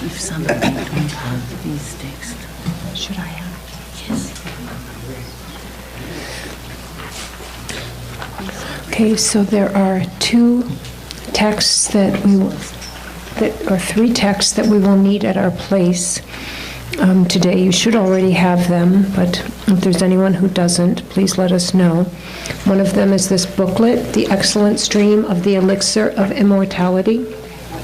If somebody don't have these texts, should I have? Yes. Okay, so there are two texts that we will, or three texts that we will need at our place today. You should already have them, but if there's anyone who doesn't, please let us know. One of them is this booklet, The Excellent Stream of the Elixir of Immortality,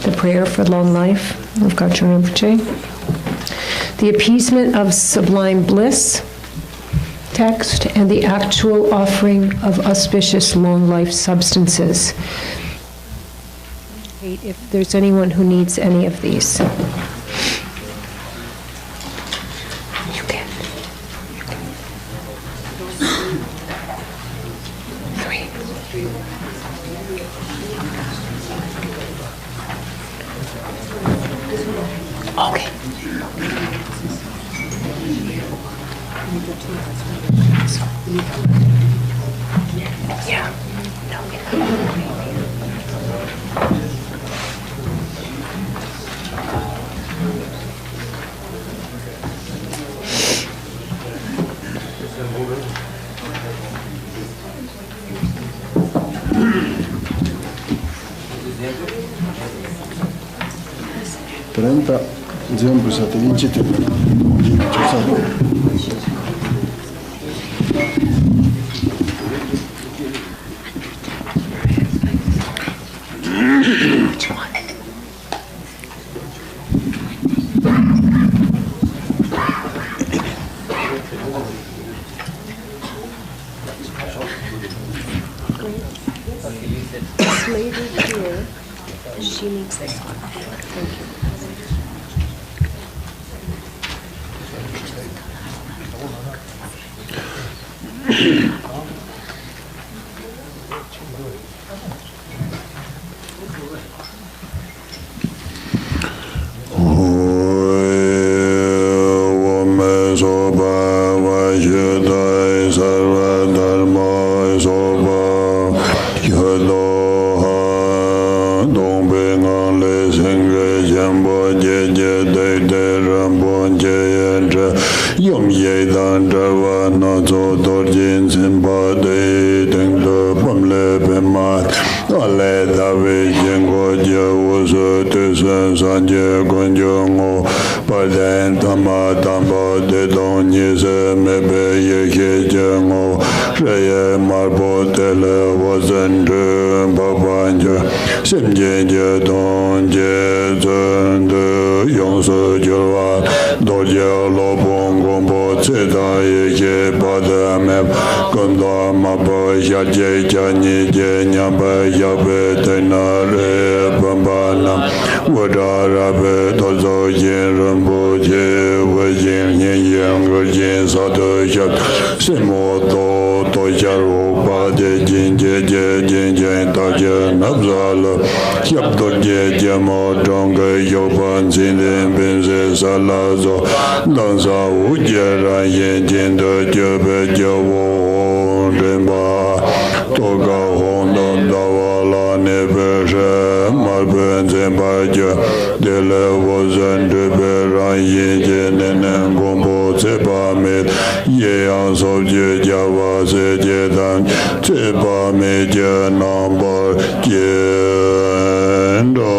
the Prayer for Long Life of Garchen Rinpoche. The Appeasement of Sublime Bliss text, and the Actual Offering of Auspicious Long Life Substances. If there's anyone who needs any of these. You can. Three. Okay. Yeah. Trenta diciembre satellite Which one? This lady here, she needs this one. Thank you. Yaje Jani Janyamba Yabe Tenare Bambana Wadarabe Tozo Yin Rinpoche Wajin Yin Garchen Sato Shat Simoto Tojaru Pade Jin Jeje Jin Jen Taja Nabzala Yapto Jeje Mo Jonga Yopan Zinin Binze Salazo Dansa Ujera Yin Jin Jebe Jawo Rimba Toga Honda Davala Nebeshe Malben Zembaja Dele Wozen Debera Yin Jenen Gombo Tsepamit Yean Sobje Java Sejedan Tsepamit Nambar Jendo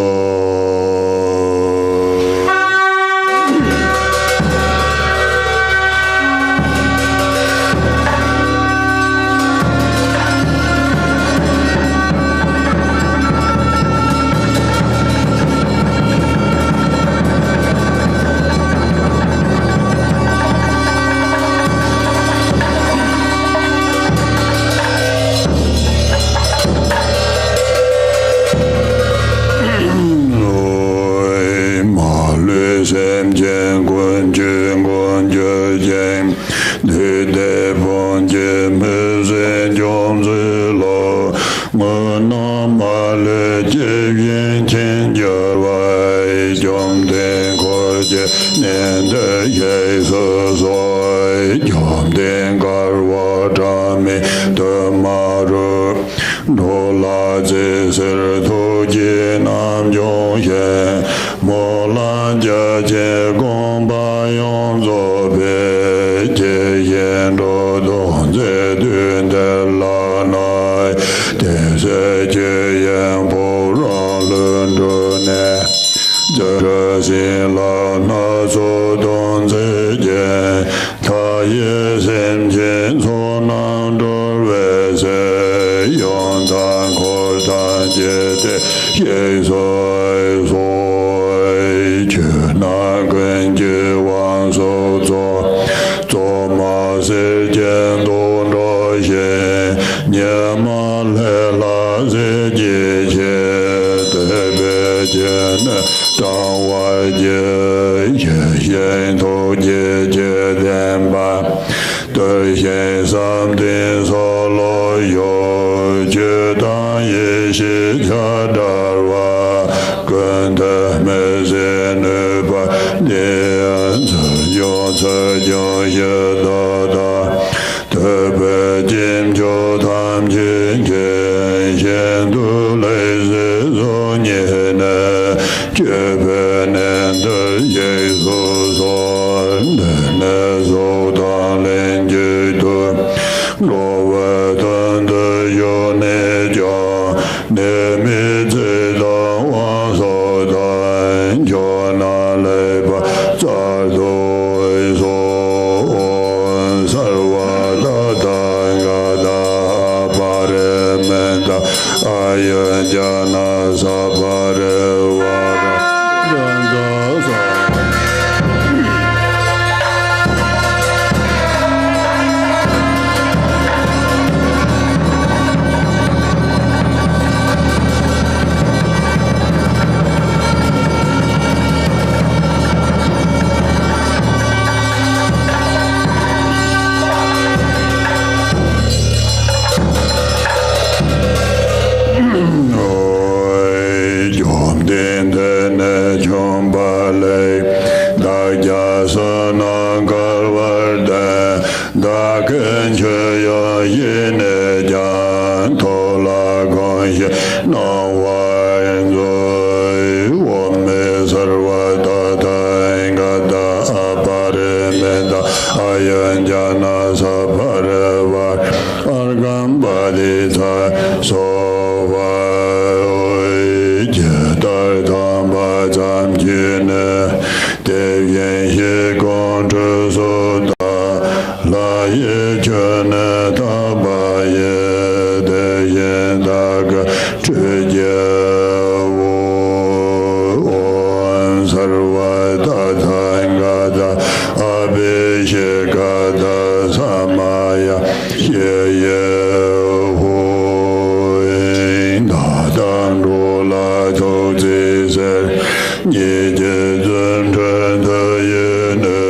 zun chen de ye ne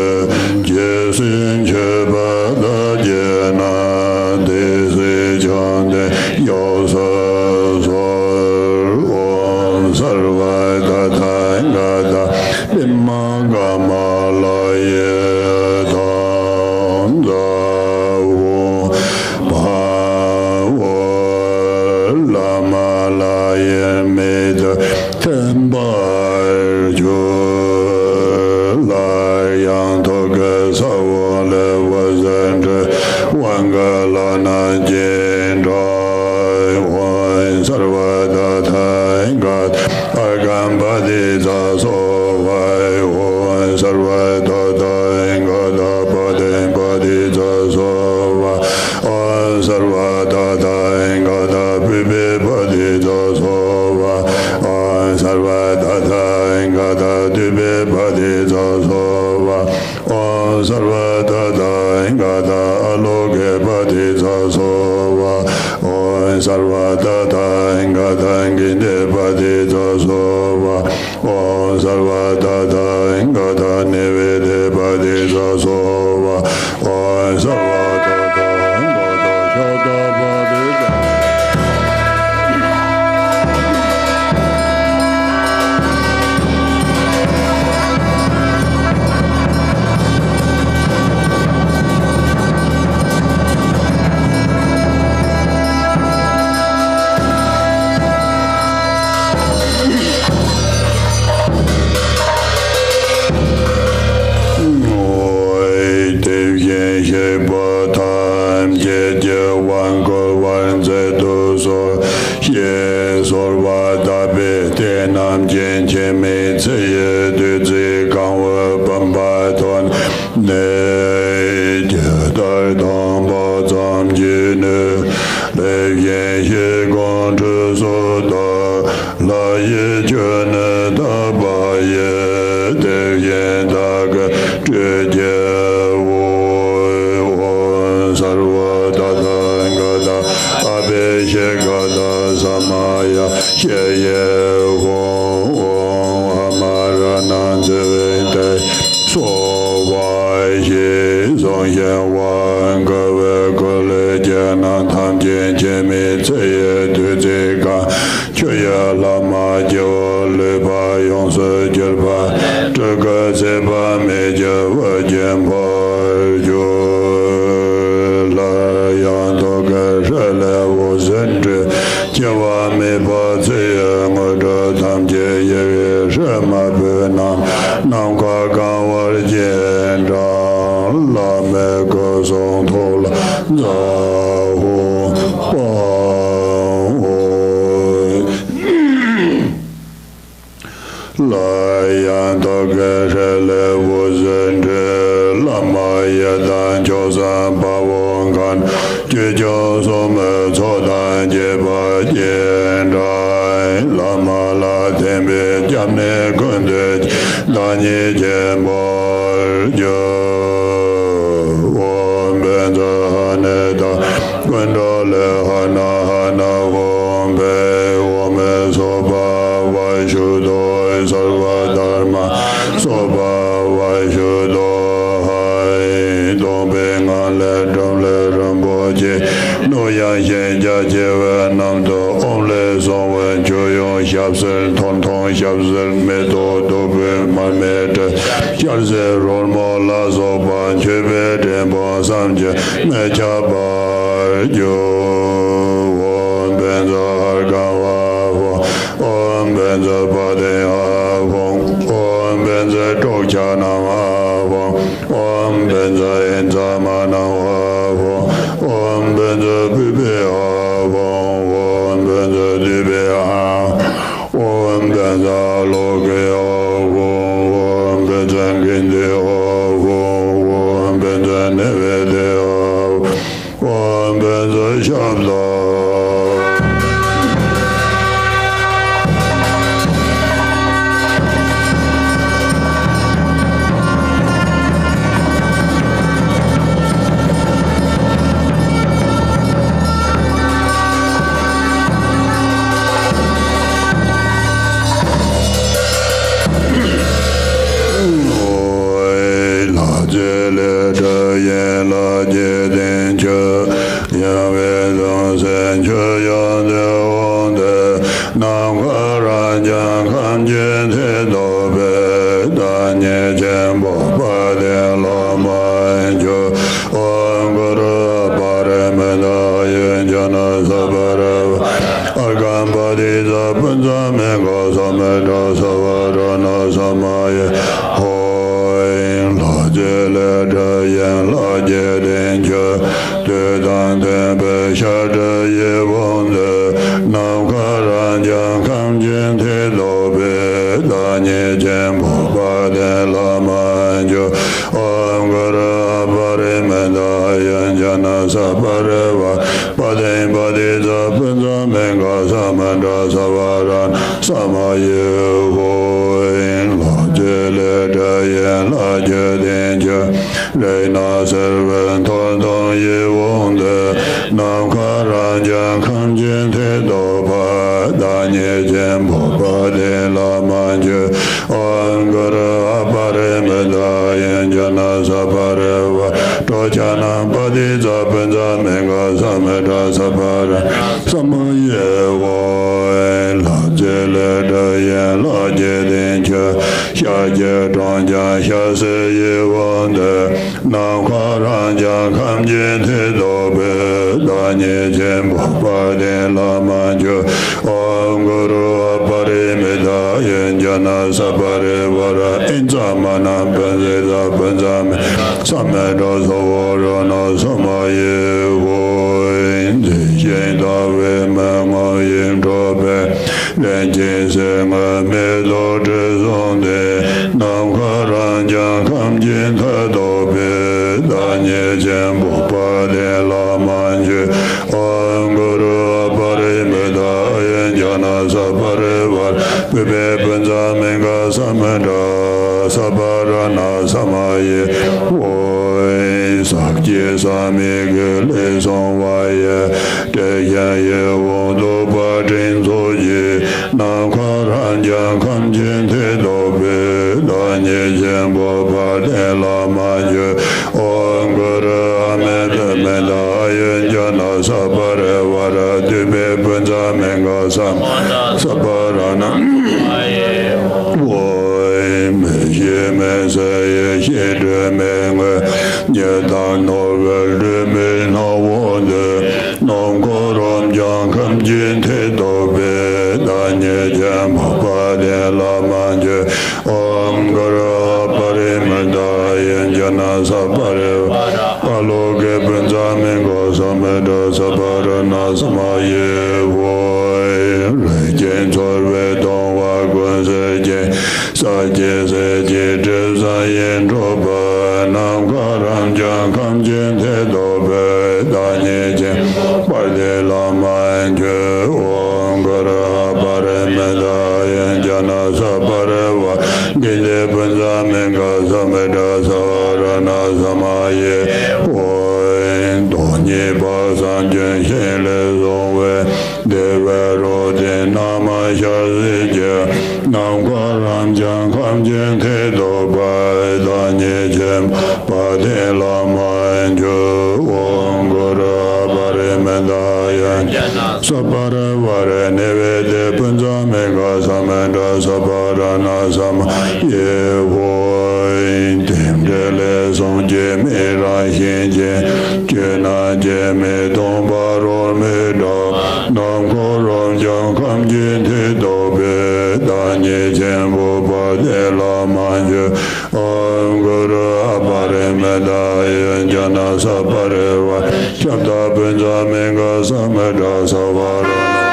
je sin che ba da je na de se chan de yo sa so om sarva da ta ga da bimma ga ma la ye dan da wo ba wo la ma la ye me da ten ba ju la yang to ge sa wo le wo zhen zhe wan ge la na jin dai wan sarva da ta ga ai gan ba di za so vai wan sarva da ta ga da ba di za so va wan sarva da ta ga da bi ba di za so va wan sarva da ta ga da di ba di za so va wan sarva da ta ga da alo ge ba di za so va wan sarva da ta ga da gi de ba di za so va wan sarva da ta ga da ne ve de ba di za so va wan sarva da ta ga da sha da ba di za be da nye chen bo pa de la ma jo om guru pare me da yen jana sabara agam pa di za punza me go sa me da sa va ra na sa ma ye hoi la je le da yen la je den jo de dan de be sha de ye won de nam ka ran jang kam jin the lo be da nye chen bo pa de la ma jo om guru pare me da yen jana sa pare va pa de za punza me ga sa ma da sa va ran sa ma ye hoi la je le da yen la je den jo le na serven ton ton ye won de nam ka ran jang kam jin the do pa da nye chen bo pa de la ma jo om guru pare me da yen jana sa pare va to jana pa di za punza me ga sa me da sa pa ra sa ma ye wo la je le da yen la je den jo sha je dong ja sha se ye won de nam ka ran ja kam jin the do be da nye chen bo pa de la ma jo om guru pare me da yen jana sa pare va ra in za ma na pa se da punza me sa me da sa va ra na sa ma ye wo in de yen da ve ma ma yin do be ren jin se ma me lo de zon de nam ka ran ja kam jin tha do be da nye chen bo pa de la ma je om guru pare me da yen jana sa pare va be be punza me ga sa me da sa pa ra na sa ma ye wo sa je sa me ge le song wa ye de ya ye wo do pa jin zo ye nam ka ran ja kam jin the do be da nye chen bo pa de la ma je om guru me de me da yen jana sa pare va ra de be punza me ga sa pa ra na wo me ye me se ye ye de me ye da no ve de me no wo de nam ko ram jang kam jin the do be da nye chen bo pa de la ma je om guru pare me da yen jana sa pare pa lo ge punza me go sa me da sa pa ra na sa ma ye wo re jen chor ve dong wa gun se je sa je se je de sa yen ro pa nam ka ram jang kam jin the do be da nye chen pa de la ma je om guru pare me da yen jana sa pare va ge de punza me ga sa me da sa ra na sa ma ye wo do nye pa san jen shen le zong we de ve ro de na ma sha se je nam ka ram jang kam jin the do pa da nye chen pa de la ma jo om guru pare me da yen sa pare va re ne ve de punza me ga sa me da sa pa ra na sa ma ye wo dem de le song je me ra shin je na je me dong pa ro me da nam ko ram jang kam jin the do be da nye chen bo pa de la ma je om guru pare me da yen jana sa pare va cham da punza me ga sa me da sa va ra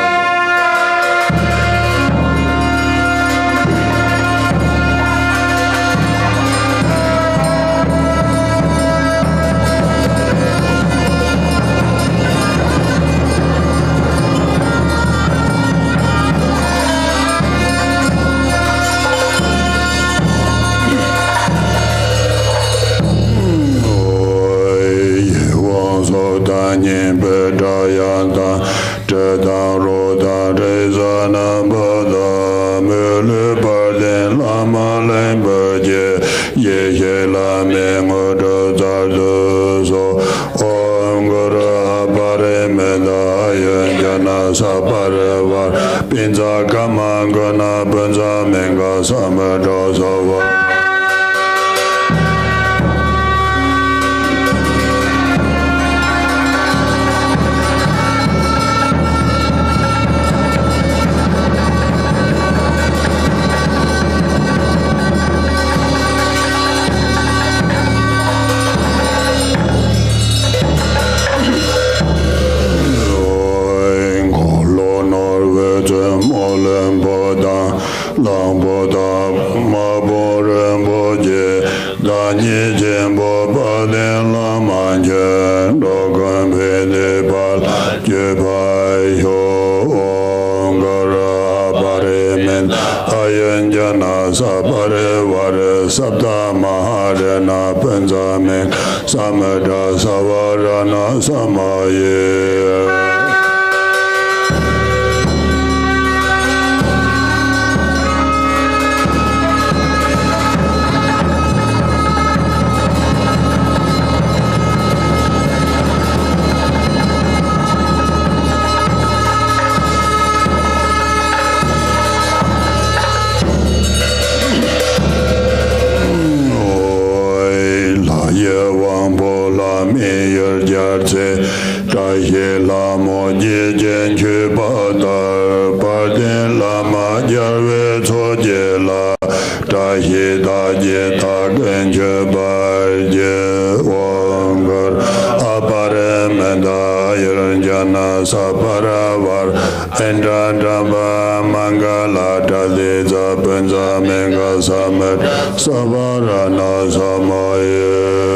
na nyen pe da yan da te da ro da re za na ba da me le pa den la ma le ba je ye ye la me ngo do za do so om guru pare me da yan jana sa pare va pin za ka ma ga na ban za me ga Samada Sava Sabda Maharana Panzame Samada Savarana Samaye Saparavar Endradaba Mangala Tadeza Benza Menga Samet Savarana Samaye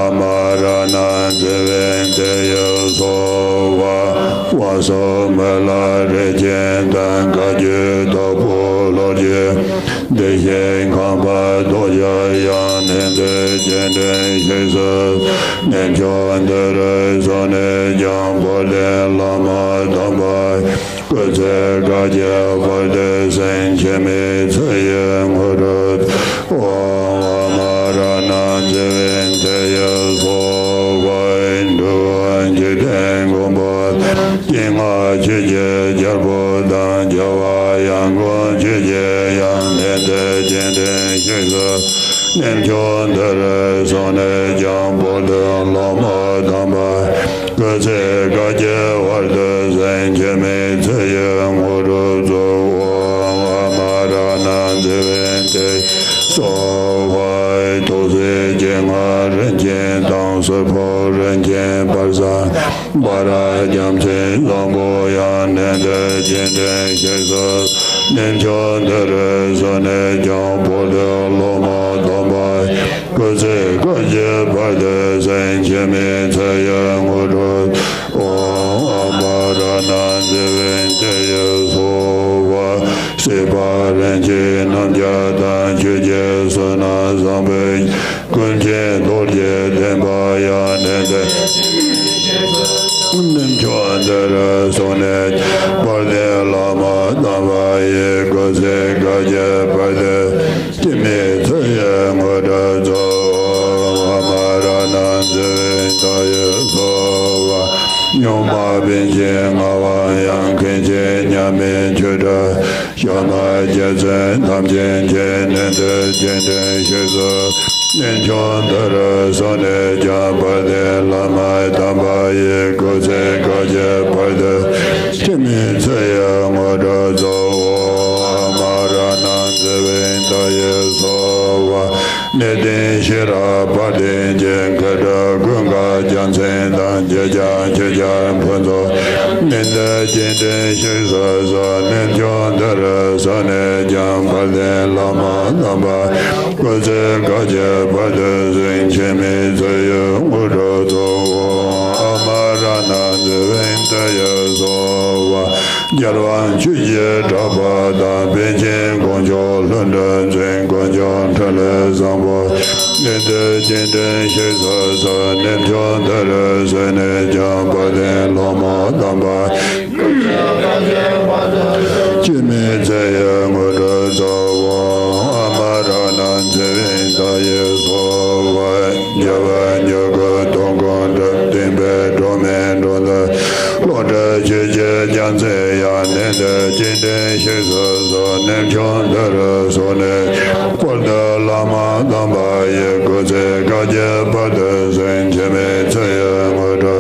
Amarana so wa so mala re jen dan ka je do po lo je de yen kan ba do ya ya ne de jen de Jesus ne jo de re so ne jam bo le la ma da ba ko je ga je bo de sen che me che yen ho ro o ma ra na je ven te yo so wa ndu an je den go bo yin ma che je ja bo dan ja wa yang go che je yang ne de jen de che so nem chon de re so ne jam bo de la ma da ba ko je ga je wa de sen che me che yang ho ro zo wa ma ra na je ven te so wai to se jen ma ren jen dang se po ren jen par sa ba ra jam che long bo ya ne de jen de che so nem chon de re so ne jam bo de lo ma da ba ko se ga je ba de sen che me che yang ho ro o ma ra na je ven te yo so wa se ba ren che nam ja dan che je so na sam be kun che do je den ba ya ne de nem chon de re so ne ba de la ma da ba ye ko se ga je ba de ti me che yang ho ro zo ma ra na je ta ye so wa nyom ma bin che ma wa yang ken che nya me che da ya na je zen nam jen je ne de jen de she so nen chon de re so ne ja ba de la ma da ba ye ko se ga je ba de ti me che yang ho ro zo ma ra na je ven ta ye so wa ne de she ra ba de jen ka da gun ga jan sen dan je ja je ja pon zo nen de jen de she so so nen chon de re so ne jam ba de la ma da ba ko se ga je ba de zen che me ze yo wo ro zo ma ra na de ven ta yo so wa ja wan chu ye da ba da ben chen gong jo lun de zen gong jo ta le zang bo ne de jen de she so so ne chon de re so ne jam ba de la ma da ba che me ze yo wo ro zo ma ra na je ven ta ye so wa ja wa nyo go dong gong de tin be do men do de lo de che che jan ze ya ne de jin de she so so ne chon de re so ne ko de la ma da ba ye ko ze ga je ba de zen che me che ye mo do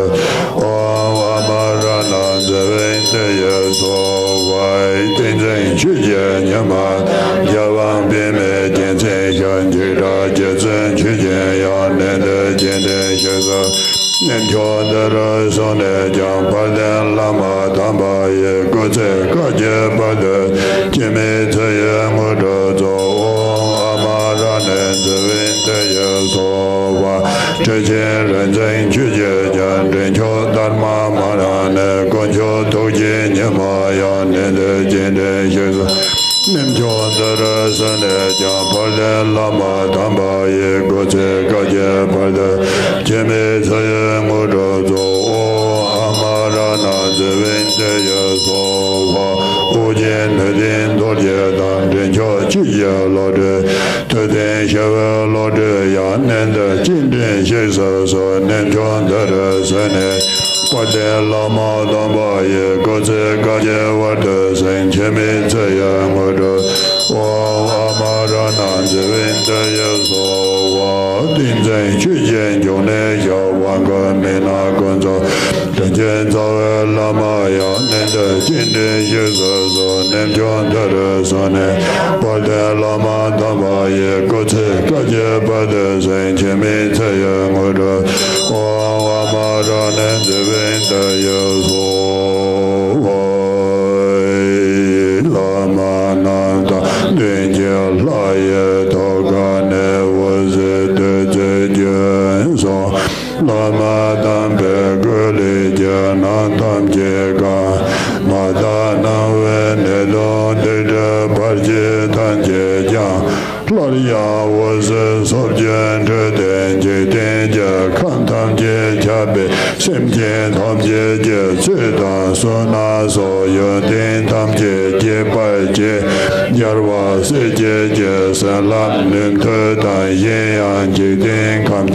o wa ma ra na je ven te ye so wai tin zen chu je nya ma ya wang bien me jian zhen xian ji da jie zhen qu jian ya ne de jian de xue ze nen chon de re so ne jiang pa de la ma dan ba ye gu zhe ga jie ba de jian me ce ye mu de zo a ma ra ne zi wen de ye so wa zhe jian ren zhen qu jie jian zhen qiu dan ma ma ra ne gong qiu tu jie nie ma ya ne de jian de xue ze nem chon de re so ne jiang pa de la ma dan ba ye gu zhe ga jie ba de jian me ce ye mu de zo a ma ra na zi wen de ye so wa wu jian de din do jie dan zhen qiu ji ye lo de de den xue we lo de ya nen de jin den xie se so nem chon de re so ne qua de la ma dan ba ye gu zhe ga jie wa de zhen qian me ce ye mu de wa ma ra na zi wen de ye so wa din zhen qu jian jiu ne xiao wan ge me na gong zhou zhen jian zhao we la ma ya nen de jin de xie se so nem chon de re so ne qua de la ma dan ba ye gu zhe ga jie ba de zhen qian me ce ye mu de wa ma ra na zi wen de ye so wa la ma na da dun jie la ye to ga ne wo zhe de zhe jian so la ma dan be ge li jie natam jega madana venedo deda parje tanje ja Gloria was a subject denje denje kantam je jabe simje tam je je zeda sona so yo den tam je pai je yarwa se je salam nim te da ye an je den kam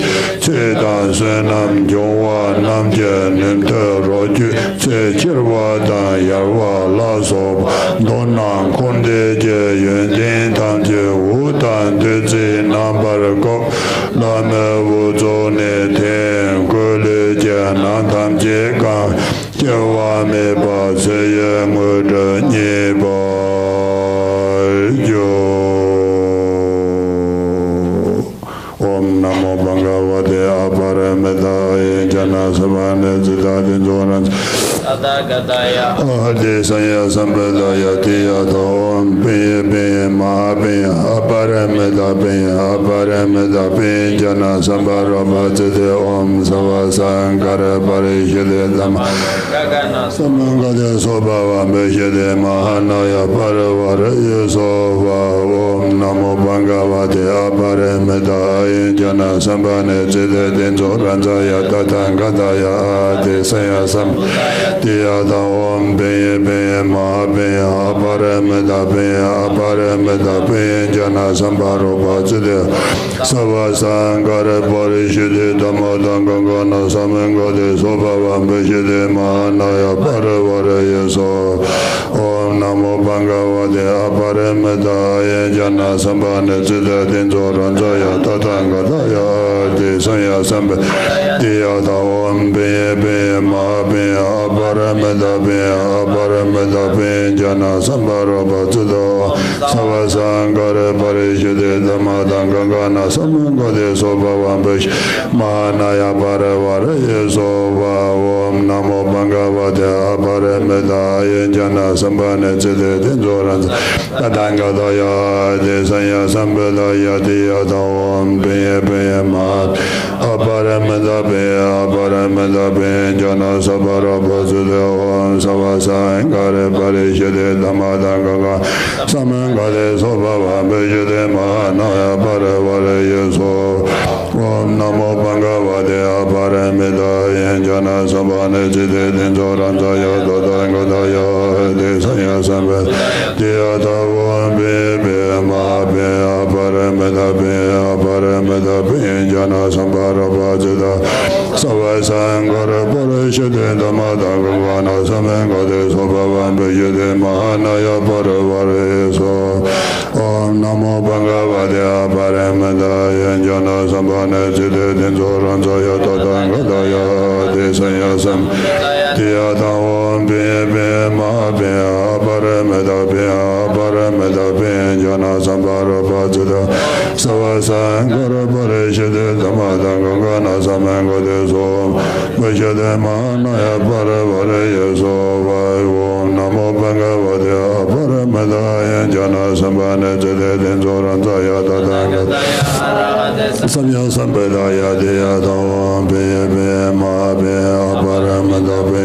che da sanam jwa nam je nim te ro ju che chirwa da yarwa la so donan konde je yuen den tam je wu dan de zi nambar go la me wu zo ne ten gu le je nan tam je ga je wa me ba se ye mu de ni ba yo Om Namo Bhagavate Aparamedaya Jana Sabhane Zidadin Zoran Ade Sanya Sambadaya Tiya Om Piya Piya Mahapiya Aparameda Piya Jana Sambhara Bhajade Om Savasankara Parishade Dhamma Samangade Sobhava Meshade Mahanaya Paravara Yasova Om Namo Bhagavate Aparamedaya Jana Sambhane Zidadin Zoran Zaya Tatangadaya Ade Sanya Sambhara Tiyata Om Piya Piya Mahapiya Aparameda Piya Jana Sambhara Bhajade Savasankara Parishade Dhamma Gangana Samangade Sobhava Meshade Mahanaya Paravara Yaso Om Namo Bhagavate Aparamedaya Jana Sambhane Zidadin Zoran Zaya Tatangadaya Ade Sanya Sambhara Tiyata Om Piya Piya Mahapiya Aparameda Piya Jana Sambhara Bhajade Savasankara Parishade Dhamma Gangana Samangade Sobhava Meshade Mahanaya Paravara Yaso Om Namo Bhagavate Aparamedaya Jana Sambhane Zidadin Zoran Tatangadaya Ade Sanya Sambhara Tiyata Om Piya Piya Mahapiya Aparameda Piya Jana Sambhara Bhajade Om Savasankara Parishade Dhamma Gangana Samangade Sobhava Meshade Mahanaya Paravara Yaso Om Namo Bhagavate Aparamedaya Jana Sambhane Zidadin Zoran Zaya Tatangadaya Ade Sanya Sambhara Tiyata Om Piya Piya Mahapiya Aparameda Piya Jana Sambhara Bhajade Savasankara Parishade Dhamma Gangana Samangade Sobhava Meshade Mahanaya Paravara Yaso Om Namo Bhagavate Aparamedaya Jana Sambhane Zidadin Zoran Zaya Tatangadaya Ade Sanya Sambhara Tiyata Om Piya Piya Mahapiya Aparameda Piya Jana Sambhara Bhajade Savasankara Parishade Dhamma Gangana Samangade Sobhava Meshade Mahanaya Paravara Yaso Om Namo Bhagavate Aparamedaya Jana Sambhane Zidadin Zoran Zaya Tatangadaya Samya Sambhadaya Tiyata Om Piya Piya Mahapiya Aparameda Piya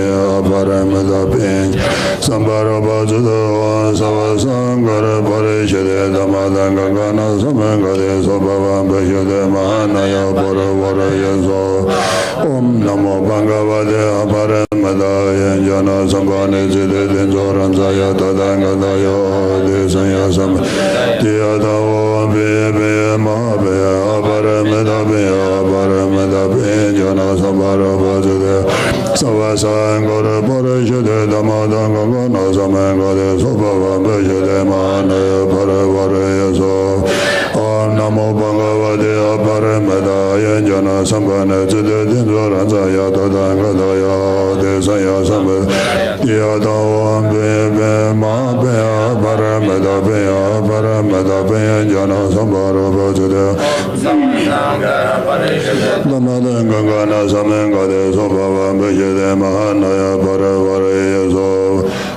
Sambhara Bhajade Om Savasankara Parishade Dhamma Gangana Samangade Sobhava Meshade Mahanaya Paravara Yaso Om Namo Bhagavate Aparamedaya Jana Sambhane Zidadin Zoran Zaya Tatangadaya Ade Sanya Sambhara Tiyata Om Piya Piya Mahapiya Aparameda Piya Jana Sambhara Bhajade Savasankara Parishade Dhamma Gangana Samangade Sobhava Meshade Mahanaya Paravara Yaso Om Namo Bhagavate Aparamedaya Jana Sambhane Zidadin Zoran Zaya Tatangadaya Ade Sanya Sambhara Tiyata Om Piya Piya Mahapiya Aparameda Piya Jana Sambhara Bhajade Dhamma Gangana Samangade Sobhava Meshade Mahanaya Paravara Yaso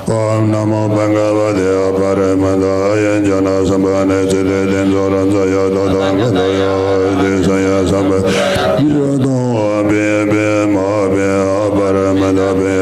Om Namo Bhagavate Aparamedaya Jana Sambhane Zidadin Zoran Zaya Tatangadaya Ade Sanya Sambhara Tiyata Om Piya Piya Mahapiya Aparameda Piya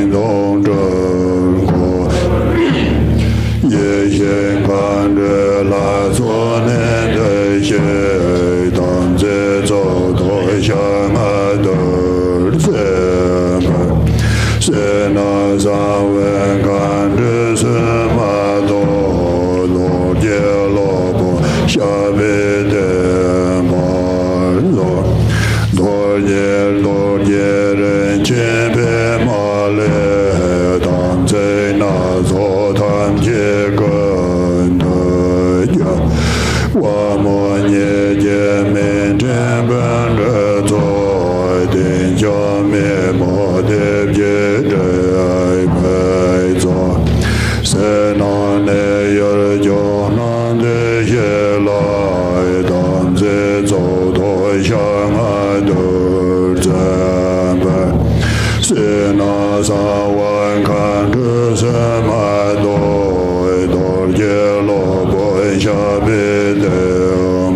心中正果，也先看着来所念的些当这走多相爱的这门，是那三文看着什么多罗杰罗波下边的满罗。多杰人前边马勒当在那座谈结根的家，我们也见面真本着做定下面莫的别的陪做，是那内有就那的些来当在走多相爱的。是那三万看着什么多杰罗波下边的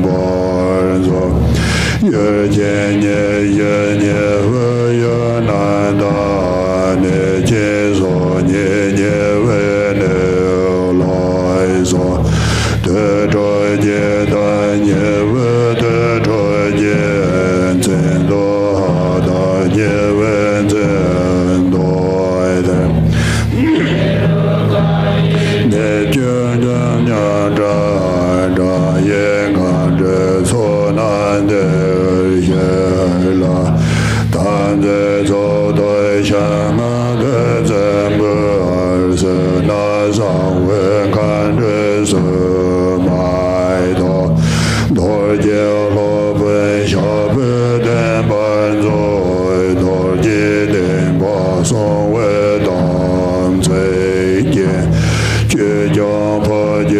波说，越见也为难大你接受你为了来说，得着接待你为得着接真多好的也为真多的，你觉得娘着也看着错难的些了，但这走对象的真不是那上位看着是买的，多杰罗本小不的伴奏。所谓当最见，绝将破解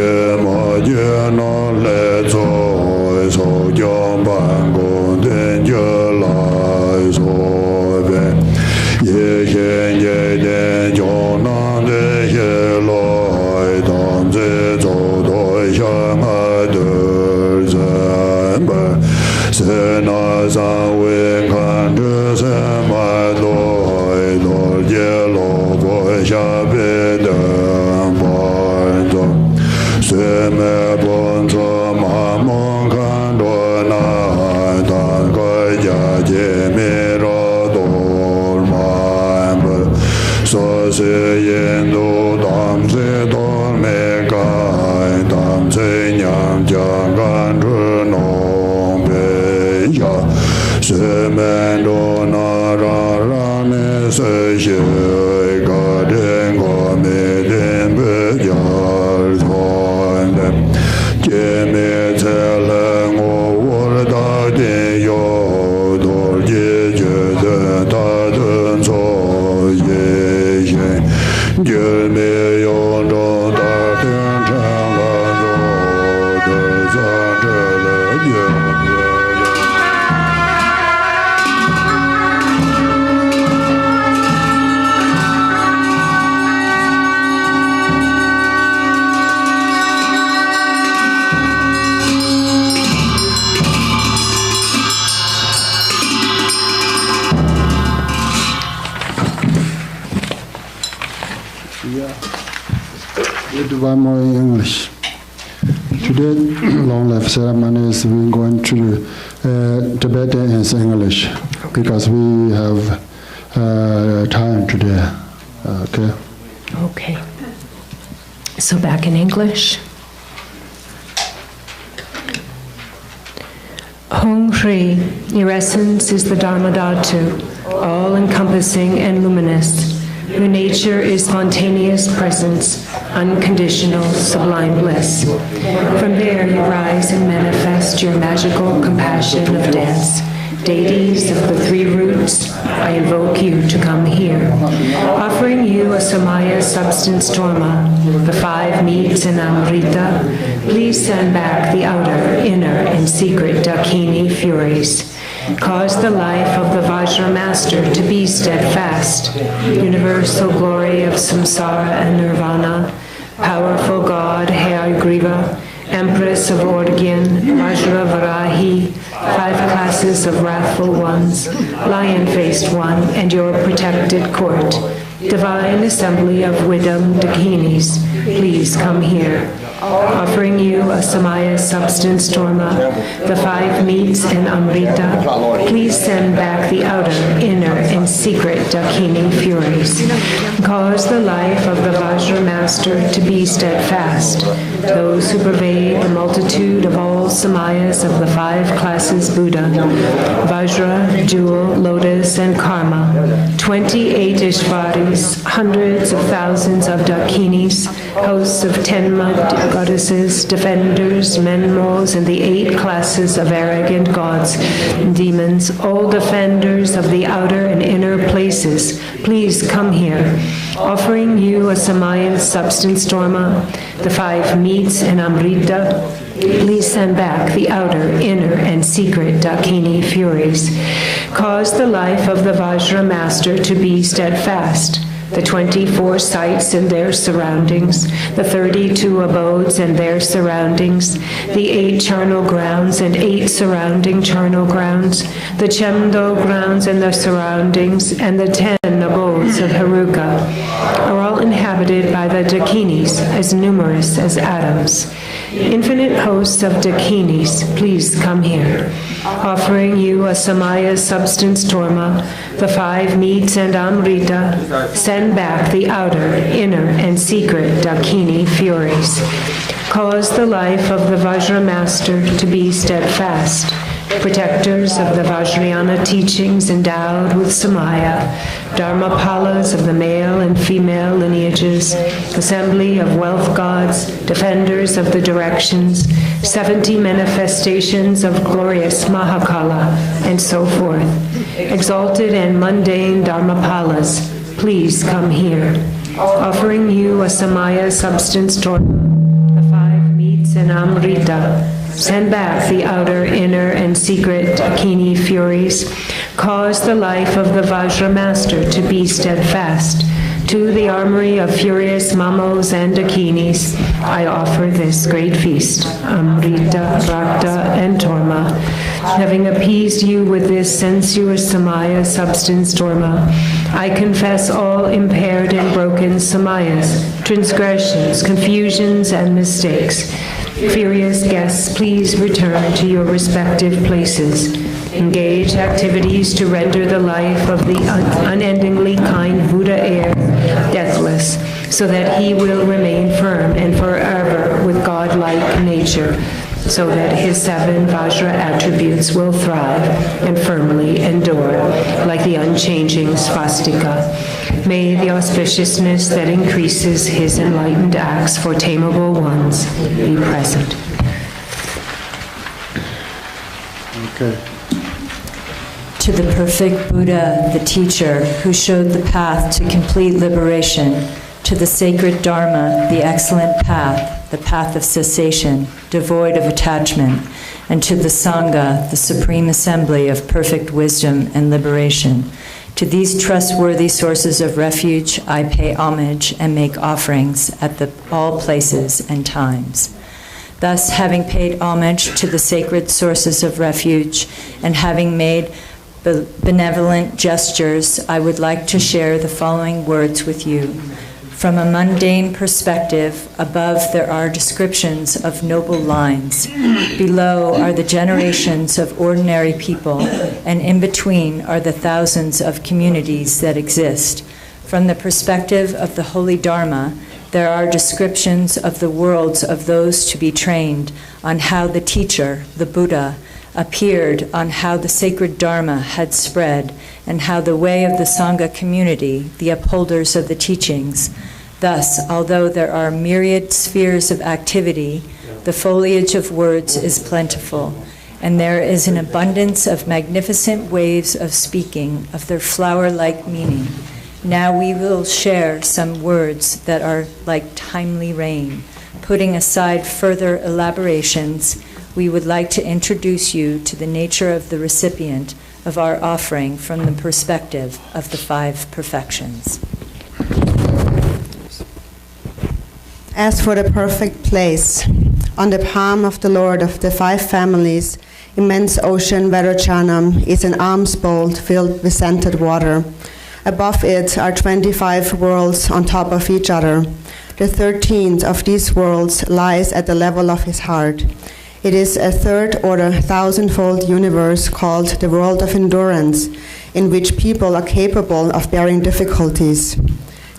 莫解那来做，手将办公等就来所变，也现也点就那的些来当最走多相爱的人们，是那三位看着什么多。耶罗波下边的伴奏，虽没伴奏马蒙看着那大概家姐妹着多满不，说是印度当时都没干，当时娘家干出农北下，是没着那让你是些个人个没人不叫团的，见面才来我到底有多解决的他的错也行，就没有着大天长了做的在这了也。We'll do one more in English. Today, long life ceremonies, we're going to Tibetan and English because we have time today. Okay. Okay. So back in English. Hong Shri, your essence is the Dharma Dhatu, all-encompassing and luminous. Your nature is spontaneous presence, unconditional, sublime bliss. From there you rise and manifest your magical compassion of dance. Deities of the three roots, I invoke you to come here. Offering you a Samaya substance Dharma, the 5 meats and Amrita, please send back the outer, inner, and secret Dakini furies. Cause the life of the Vajra Master to be steadfast. Universal glory of samsara and nirvana, powerful God, Hayagriva, Empress of Orgyan, Vajra Varahi, 5 classes of wrathful ones, lion-faced one, and your protected court. Divine Assembly of Wisdom Dakinis, please come here. Offering you a Samaya substance Dharma, the 5 meats and Amrita, please send back the outer, inner, and secret Dakini furies. Cause the life of the Vajra Master to be steadfast. Those who pervade the multitude of all Samayas of the 5 classes Buddha, Vajra, Jewel, Lotus, and Karma, 28 Ishvaris, hundreds of thousands of Dakinis, hosts of Tenma goddesses, defenders, menmos, and the 8 classes of arrogant gods and demons, all defenders of the outer and inner places, please come here. Offering you a Samayan substance Dharma, the 5 meats and Amrita, please send back the outer, inner, and secret Dakini furies. Cause the life of the Vajra Master to be steadfast. The 24 sites and their surroundings, the 32 abodes and their surroundings, the 8 charnel grounds and 8 surrounding charnel grounds, the Chemdo grounds and their surroundings, and the 10 abodes of Haruka, are all inhabited by the Dakinis, as numerous as atoms. Infinite hosts of Dakinis, please come here. Offering you a Samaya substance Dharma, the 5 meats and Amrita, send back the outer, inner, and secret Dakini furies. Cause the life of the Vajra Master to be steadfast. Protectors of the Vajrayana teachings endowed with Samaya, Dharmapalas of the male and female lineages, assembly of wealth gods, defenders of the directions, 70 manifestations of glorious Mahakala, and so forth. Exalted and mundane Dharmapalas, please come here. Offering you a Samaya substance Dharma, the 5 meats and Amrita, send back the outer, inner, and secret Dakini furies. Cause the life of the Vajra Master to be steadfast. To the armory of furious Mamos and Dakinis, I offer this great feast, Amrita, Rakta, and Dharma. Having appeased you with this sensuous Samaya substance Dharma, I confess all impaired and broken Samayas, transgressions, confusions, and mistakes. Furious guests, please return to your respective places. Engage activities to render the life of the unendingly kind Buddha heir deathless, so that he will remain firm and forever with godlike nature, so that his 7 Vajra attributes will thrive and firmly endure, like the unchanging svastika. May the auspiciousness that increases his enlightened acts for tameable ones be present. Okay. To the perfect Buddha, the teacher, who showed the path to complete liberation, to the sacred Dharma, the excellent path, the path of cessation, devoid of attachment, and to the Sangha, the supreme assembly of perfect wisdom and liberation. To these trustworthy sources of refuge, I pay homage and make offerings at all places and times. Thus, having paid homage to the sacred sources of refuge and having made benevolent gestures, I would like to share the following words with you. From a mundane perspective, above there are descriptions of noble lines. Below are the generations of ordinary people, and in between are the thousands of communities that exist. From the perspective of the Holy Dharma, there are descriptions of the worlds of those to be trained on how the teacher, the Buddha, appeared, on how the sacred Dharma had spread, and how the way of the Sangha community, the upholders of the teachings. Thus, although there are myriad spheres of activity, the foliage of words is plentiful, and there is an abundance of magnificent ways of speaking of their flower-like meaning. Now we will share some words that are like timely rain. Putting aside further elaborations, we would like to introduce you to the nature of the recipient of our offering from the perspective of the 5 perfections. As for the perfect place, on the palm of the Lord of the 5 families, immense ocean Vairochanam is an alms bowl filled with scented water. Above it are 25 worlds on top of each other. The 13th of these worlds lies at the level of his heart. It is a third order, thousandfold universe called the world of endurance, in which people are capable of bearing difficulties.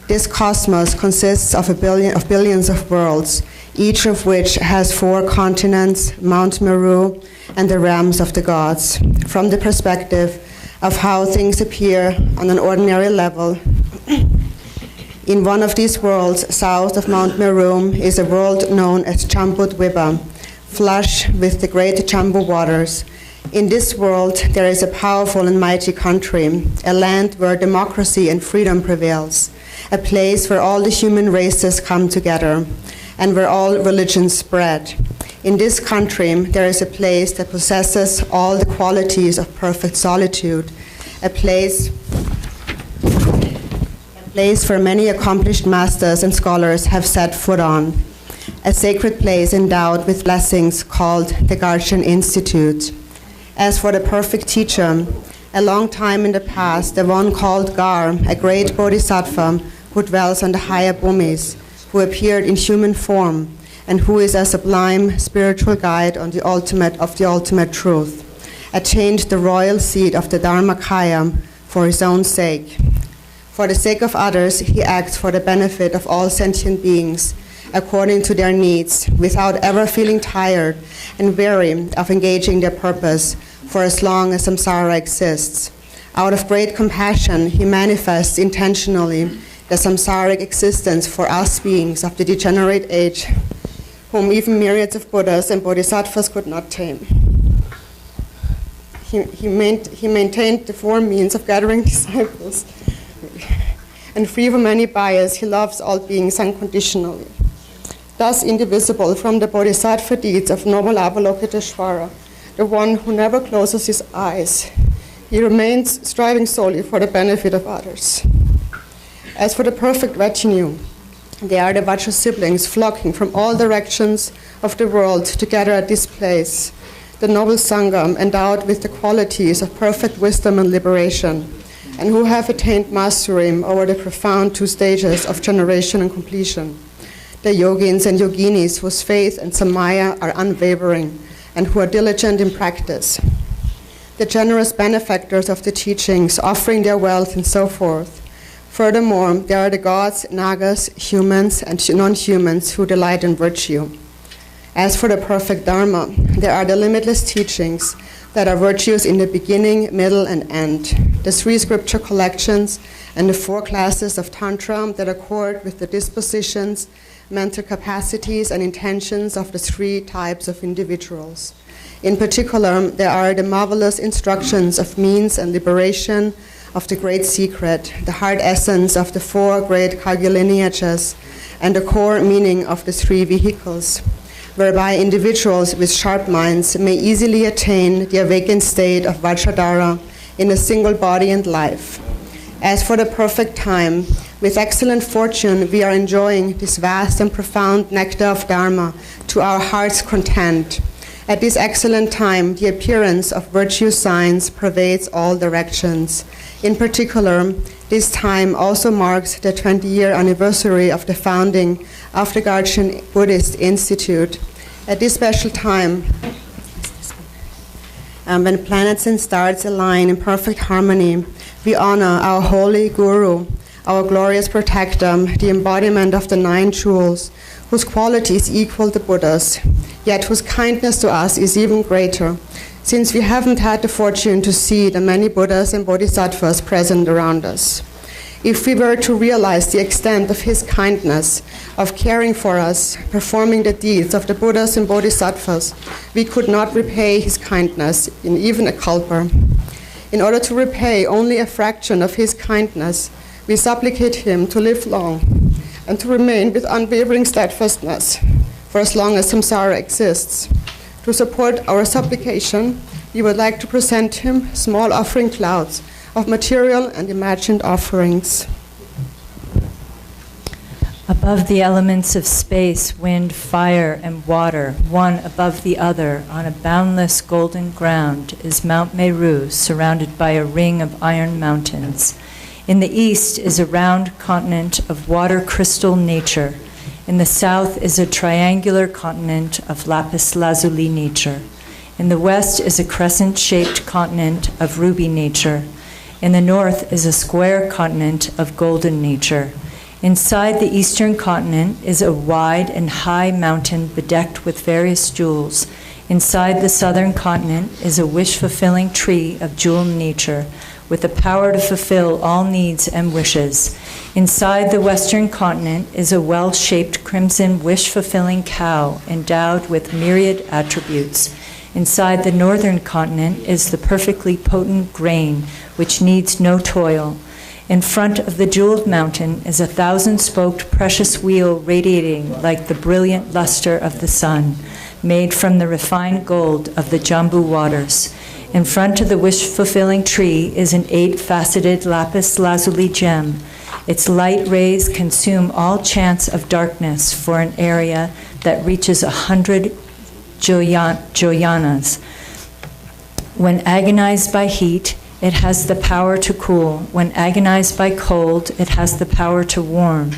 This cosmos consists of billions of worlds, each of which has 4 continents, Mount Meru, and the realms of the gods. From the perspective of how things appear on an ordinary level, in one of these worlds, south of Mount Meru, is a world known as Jambudvipa, flush with the great Jambu waters. In this world, there is a powerful and mighty country, a land where democracy and freedom prevails, a place where all the human races come together, and where all religions spread. In this country, there is a place that possesses all the qualities of perfect solitude, a place where many accomplished masters and scholars have set foot on, a sacred place endowed with blessings called the Garchen Institute. As for the perfect teacher, a long time in the past, the one called Gar, a great bodhisattva who dwells on the higher bhumis, who appeared in human form, and who is a sublime spiritual guide on the ultimate truth, attained the royal seat of the Dharmakaya for his own sake. For the sake of others, he acts for the benefit of all sentient beings, according to their needs, without ever feeling tired and weary of engaging their purpose for as long as samsara exists. Out of great compassion, he manifests intentionally the samsaric existence for us beings of the degenerate age, whom even myriads of Buddhas and Bodhisattvas could not tame. He maintained the 4 means of gathering disciples, and free from any bias, he loves all beings unconditionally. Thus indivisible from the Bodhisattva deeds of noble Avalokiteshvara, the one who never closes his eyes, he remains striving solely for the benefit of others. As for the perfect retinue, they are the Vajra siblings flocking from all directions of the world together at this place, the noble Sangha endowed with the qualities of perfect wisdom and liberation, and who have attained mastery over the profound 2 stages of generation and completion. The yogins and yoginis whose faith and samaya are unwavering and who are diligent in practice. The generous benefactors of the teachings, offering their wealth and so forth. Furthermore, there are the gods, nagas, humans, and non-humans who delight in virtue. As for the perfect Dharma, there are the limitless teachings that are virtues in the beginning, middle, and end, the 3 scripture collections, and the 4 classes of Tantra that accord with the dispositions, mental capacities, and intentions of the 3 types of individuals. In particular, there are the marvelous instructions of means and liberation, of the great secret, the heart essence of the 4 great Kagyu lineages, and the core meaning of the 3 vehicles, whereby individuals with sharp minds may easily attain the awakened state of Vajradhara in a single body and life. As for the perfect time, with excellent fortune we are enjoying this vast and profound nectar of Dharma to our heart's content. At this excellent time, the appearance of virtue signs pervades all directions. In particular, this time also marks the 20-year anniversary of the founding of the Garchen Institute. At this special time, when planets and stars align in perfect harmony, we honor our holy Guru, our glorious protector, the embodiment of the 9 jewels, whose qualities equal the Buddha's, yet whose kindness to us is even greater, since we haven't had the fortune to see the many Buddhas and Bodhisattvas present around us. If we were to realize the extent of his kindness, of caring for us, performing the deeds of the Buddhas and Bodhisattvas, we could not repay his kindness in even a kalpa. In order to repay only a fraction of his kindness, we supplicate him to live long and to remain with unwavering steadfastness for as long as samsara exists. To support our supplication, we would like to present him small offering clouds of material and imagined offerings. Above the elements of space, wind, fire, and water, one above the other, on a boundless golden ground, is Mount Meru, surrounded by a ring of iron mountains. In the east is a round continent of water crystal nature. In the south is a triangular continent of lapis lazuli nature. In the west is a crescent-shaped continent of ruby nature. In the north is a square continent of golden nature. Inside the eastern continent is a wide and high mountain bedecked with various jewels. Inside the southern continent is a wish-fulfilling tree of jewel nature, with the power to fulfill all needs and wishes. Inside the western continent is a well-shaped crimson wish-fulfilling cow endowed with myriad attributes. Inside the northern continent is the perfectly potent grain, which needs no toil. In front of the jeweled mountain is a 1,000-spoked precious wheel radiating like the brilliant luster of the sun, made from the refined gold of the Jambu waters. In front of the wish-fulfilling tree is an 8-faceted lapis lazuli gem. Its light rays consume all chance of darkness for an area that reaches 100 joyanas. When agonized by heat, it has the power to cool. When agonized by cold, it has the power to warm.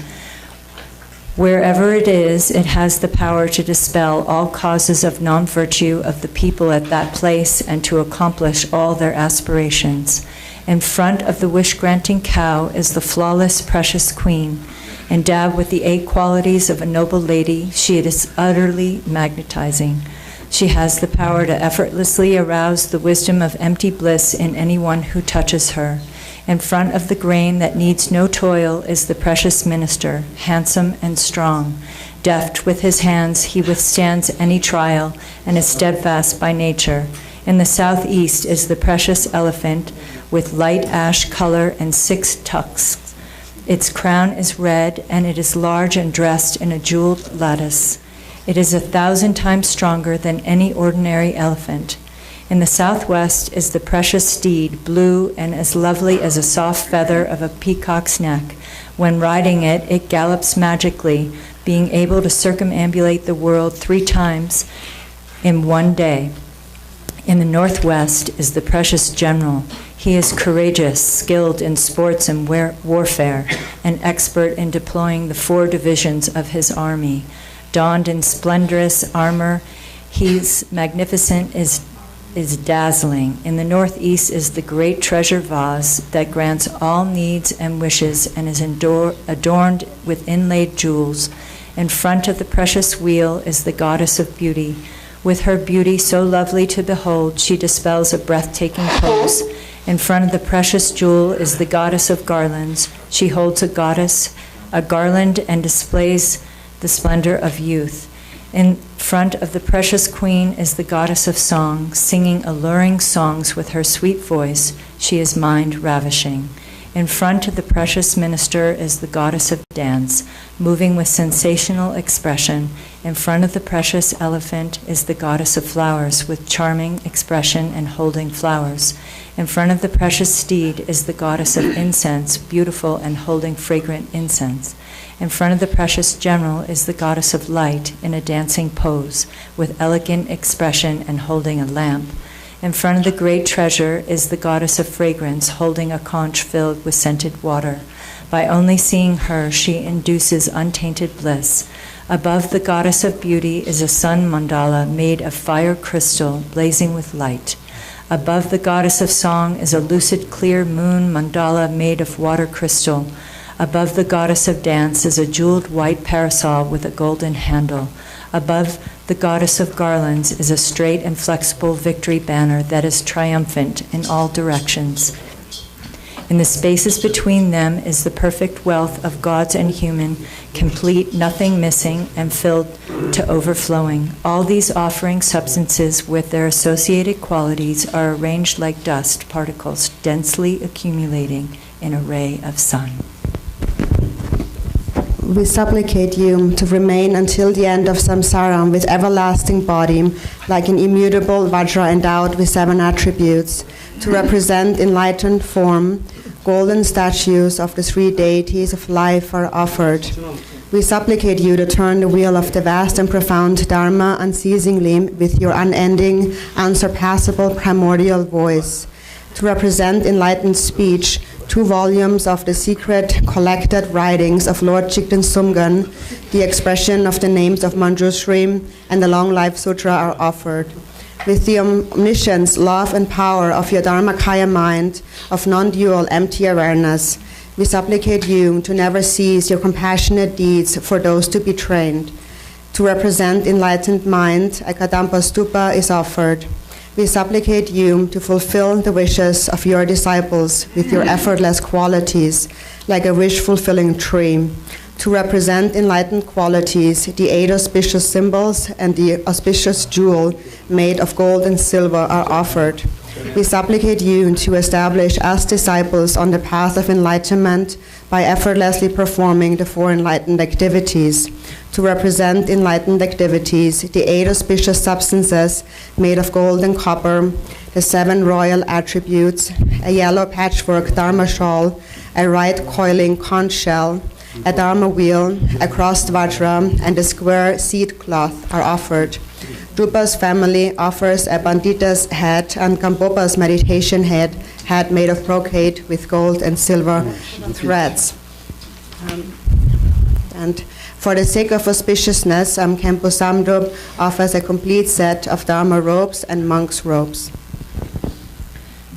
Wherever it is, it has the power to dispel all causes of non-virtue of the people at that place and to accomplish all their aspirations. In front of the wish-granting cow is the flawless, precious queen. Endowed with the 8 qualities of a noble lady, she is utterly magnetizing. She has the power to effortlessly arouse the wisdom of empty bliss in anyone who touches her. In front of the grain that needs no toil is the precious minister, handsome and strong. Deft with his hands, he withstands any trial and is steadfast by nature. In the southeast is the precious elephant with light ash color and 6 tusks. Its crown is red, and it is large and dressed in a jeweled lattice. It is 1,000 times stronger than any ordinary elephant. In the southwest is the precious steed, blue and as lovely as a soft feather of a peacock's neck. When riding it, it gallops magically, being able to circumambulate the world 3 times in one day. In the northwest is the precious general. He is courageous, skilled in sports and warfare, and expert in deploying the 4 divisions of his army. Donned in splendorous armor, he's magnificent is dazzling. In the northeast is the great treasure vase that grants all needs and wishes and is adorned with inlaid jewels. In front of the precious wheel is the goddess of beauty. With her beauty so lovely to behold, she dispels a breathtaking pose. In front of the precious jewel is the goddess of garlands. She holds a garland and displays the splendor of youth. In front of the precious queen is the goddess of song, singing alluring songs with her sweet voice. She is mind-ravishing. In front of the precious minister is the goddess of dance, moving with sensational expression. In front of the precious elephant is the goddess of flowers, with charming expression and holding flowers. In front of the precious steed is the goddess of incense, beautiful and holding fragrant incense. In front of the precious general is the goddess of light in a dancing pose, with elegant expression and holding a lamp. In front of the great treasure is the goddess of fragrance, holding a conch filled with scented water. By only seeing her, she induces untainted bliss. Above the goddess of beauty is a sun mandala made of fire crystal, blazing with light. Above the goddess of song is a lucid, clear moon mandala made of water crystal. Above the goddess of dance is a jeweled white parasol with a golden handle. Above the goddess of garlands is a straight and flexible victory banner that is triumphant in all directions. In the spaces between them is the perfect wealth of gods and human, complete, nothing missing, and filled to overflowing. All these offering substances with their associated qualities are arranged like dust particles, densely accumulating in a ray of sun. We supplicate you to remain until the end of samsara with everlasting body, like an immutable Vajra endowed with 7 attributes, to represent enlightened form. Golden statues of the 3 deities of life are offered. We supplicate you to turn the wheel of the vast and profound Dharma unceasingly with your unending, unsurpassable primordial voice, to represent enlightened speech, 2 volumes of the secret collected writings of Lord Jigten Sumgan, the expression of the names of Manjushri, and the Long Life Sutra are offered. With the omniscience, love, and power of your Dharmakaya mind, of non-dual empty awareness, we supplicate you to never cease your compassionate deeds for those to be trained. To represent enlightened mind, a Kadampa Stupa is offered. We supplicate you to fulfill the wishes of your disciples with your effortless qualities, like a wish-fulfilling tree. To represent enlightened qualities, the 8 auspicious symbols and the auspicious jewel made of gold and silver are offered. We supplicate you to establish us disciples on the path of enlightenment by effortlessly performing the 4 enlightened activities. To represent enlightened activities, the 8 auspicious substances made of gold and copper, the 7 royal attributes, a yellow patchwork dharma shawl, a right coiling conch shell, a dharma wheel, a crossed vajra, and a square seed cloth are offered. Drupa's family offers a bandita's hat and Kambopa's meditation hat made of brocade with gold and silver threads. And for the sake of auspiciousness, Khenpo Samdrup offers a complete set of Dharma robes and monk's robes.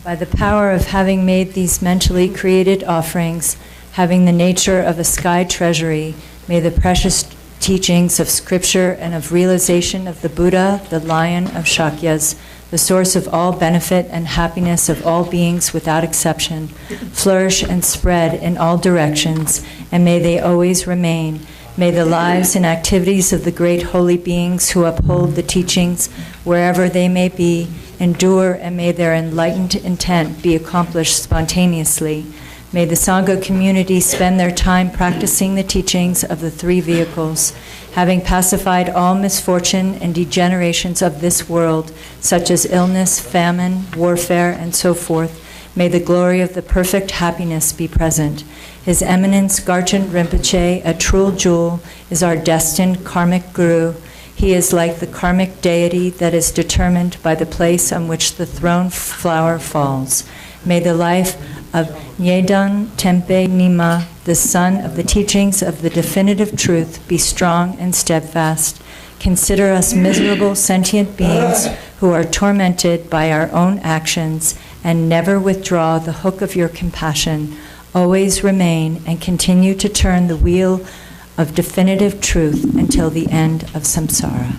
By the power of having made these mentally created offerings, having the nature of a sky treasury, may the precious teachings of Scripture and of realization of the Buddha, the Lion of Shakyas, the source of all benefit and happiness of all beings without exception, flourish and spread in all directions, and may they always remain. May the lives and activities of the great holy beings who uphold the teachings, wherever they may be, endure, and may their enlightened intent be accomplished spontaneously. May the Sangha community spend their time practicing the teachings of the 3 vehicles, having pacified all misfortune and degenerations of this world, such as illness, famine, warfare, and so forth. May the glory of the perfect happiness be present. His Eminence Garchen Rinpoche, a true jewel, is our destined karmic guru. He is like the karmic deity that is determined by the place on which the throne flower falls. May the life of Nyedon Tempe Nima, the son of the teachings of the definitive truth, be strong and steadfast. Consider us miserable sentient beings who are tormented by our own actions, and never withdraw the hook of your compassion. Always remain and continue to turn the wheel of definitive truth until the end of samsara.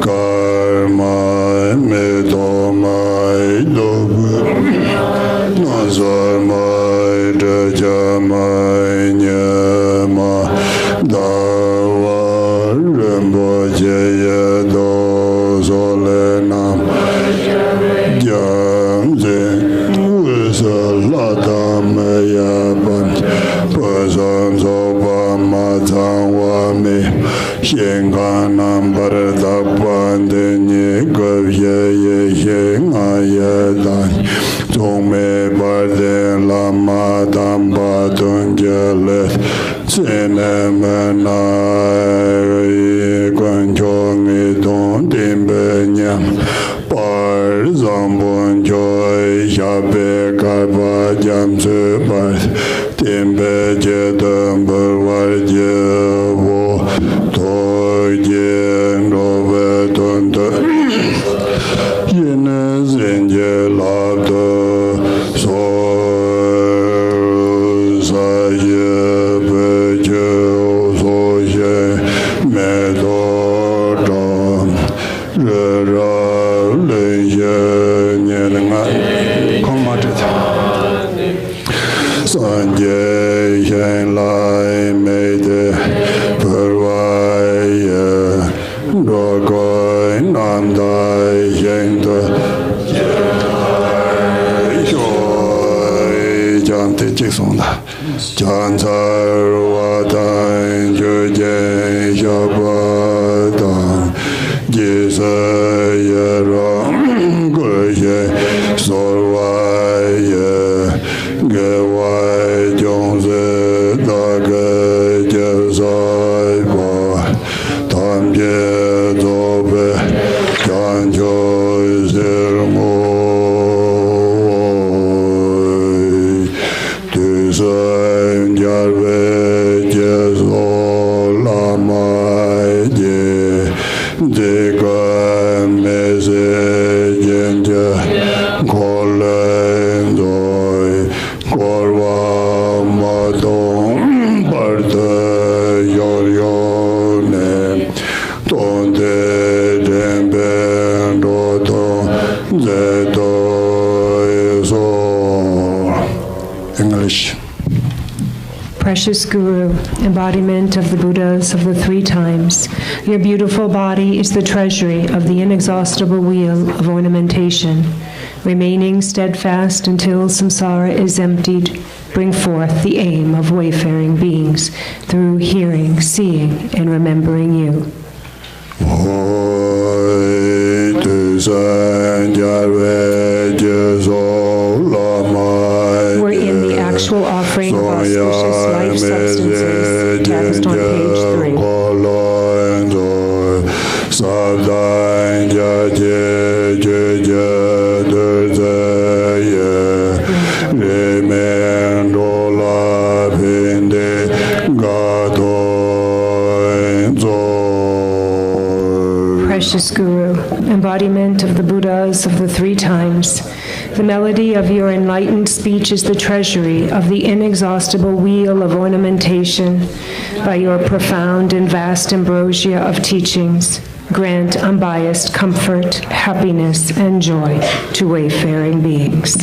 Karma Nazarmai Dajamai Nyama Dawa Rinpoche Yado Solenam Jamze Wisalata Mayaban Pasan Sopa Matawami Shenganam Baratapan Denye Gavye Yengayadan Tome Barden Lama Damba Tungelet Cinemanai Guanchongi Don Timbenyam Par Zambon Joy Shabe Karba Jamsu Bath Timbe Jedam Barwajevo Toyen Rove Tonta Yenes Inje Labda Sanje Yen Lai Mede Perwaye Rogoi Namdai Yengda Joy Jante Chiksonda Jantar Wadan Juje Shabadang Jisaya Ram Goye Sorwaye Gewai Jongze Dage Jezai Ba Tamje Zobe Janjo Zirmo Tuzan Jarve Jezo Lamai Je Dega Meze Jenja Kolen Doi Korwa Madong Barda Yoryone Tonde Dembe Dodo Zedo Ezo English. Precious Guru, embodiment of the Buddhas of the three times, your beautiful body is the treasury of the inexhaustible wheel of ornamentation. Remaining steadfast until samsara is emptied, bring forth the aim of wayfaring beings through hearing, seeing, and remembering you. We're in the actual offering of auspicious life substances, text on page 3. Precious Guru, embodiment of the Buddhas of the three times, the melody of your enlightened speech is the treasury of the inexhaustible wheel of ornamentation. By your profound and vast ambrosia of teachings, grant unbiased comfort, happiness, and joy to wayfaring beings.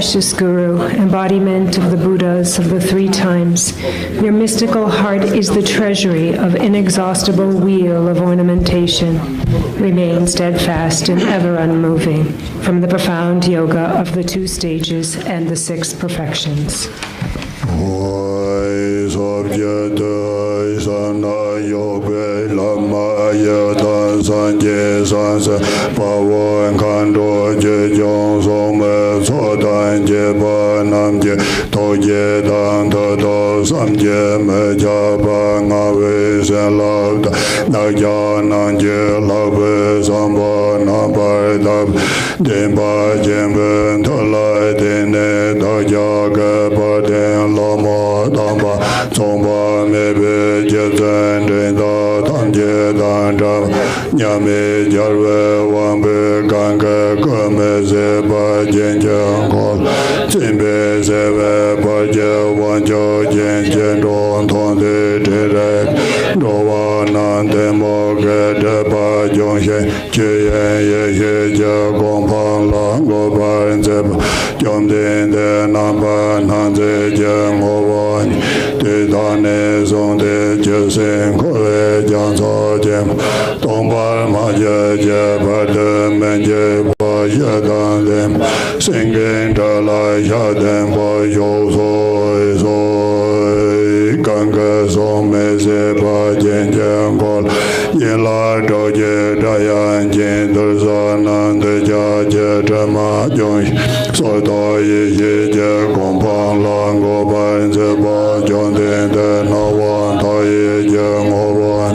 Precious Guru, embodiment of the Buddhas of the three times, your mystical heart is the treasury of inexhaustible wheel of ornamentation. Remain steadfast and ever unmoving from the profound yoga of the 2 stages and the 6 perfections. ya dan san je san se pa wan kan do je jong so me so dan je pa nam je to je dan to do sam je me ja pa nga we se la da na ja nan je la we sam ba na ba da de ba je ben to la de ne da ja ga ba de lo mo da ba song ba me be je zan de da tan je dan da nya me ja we wan be gan ga ko me se ba jen jang ko jin be se be ba je wan jo jen jen don thon de de re do wa nan de mo ge de ba jong she che ye ye ja gong pang la go ba ze jom de de na ba nan ze je ngo wa de da ne song de je sen ko le jang so je dong ba ma je je ba de men je ba ya dan de sing gen da la ya den ba yo so so gang ge so me se ba jen jen ko yin la do je da yan jin do so nan de ja je de ma jong so do ye ye je gong pang lang go ban ze ba jong de de no wan ta ye je ngo wan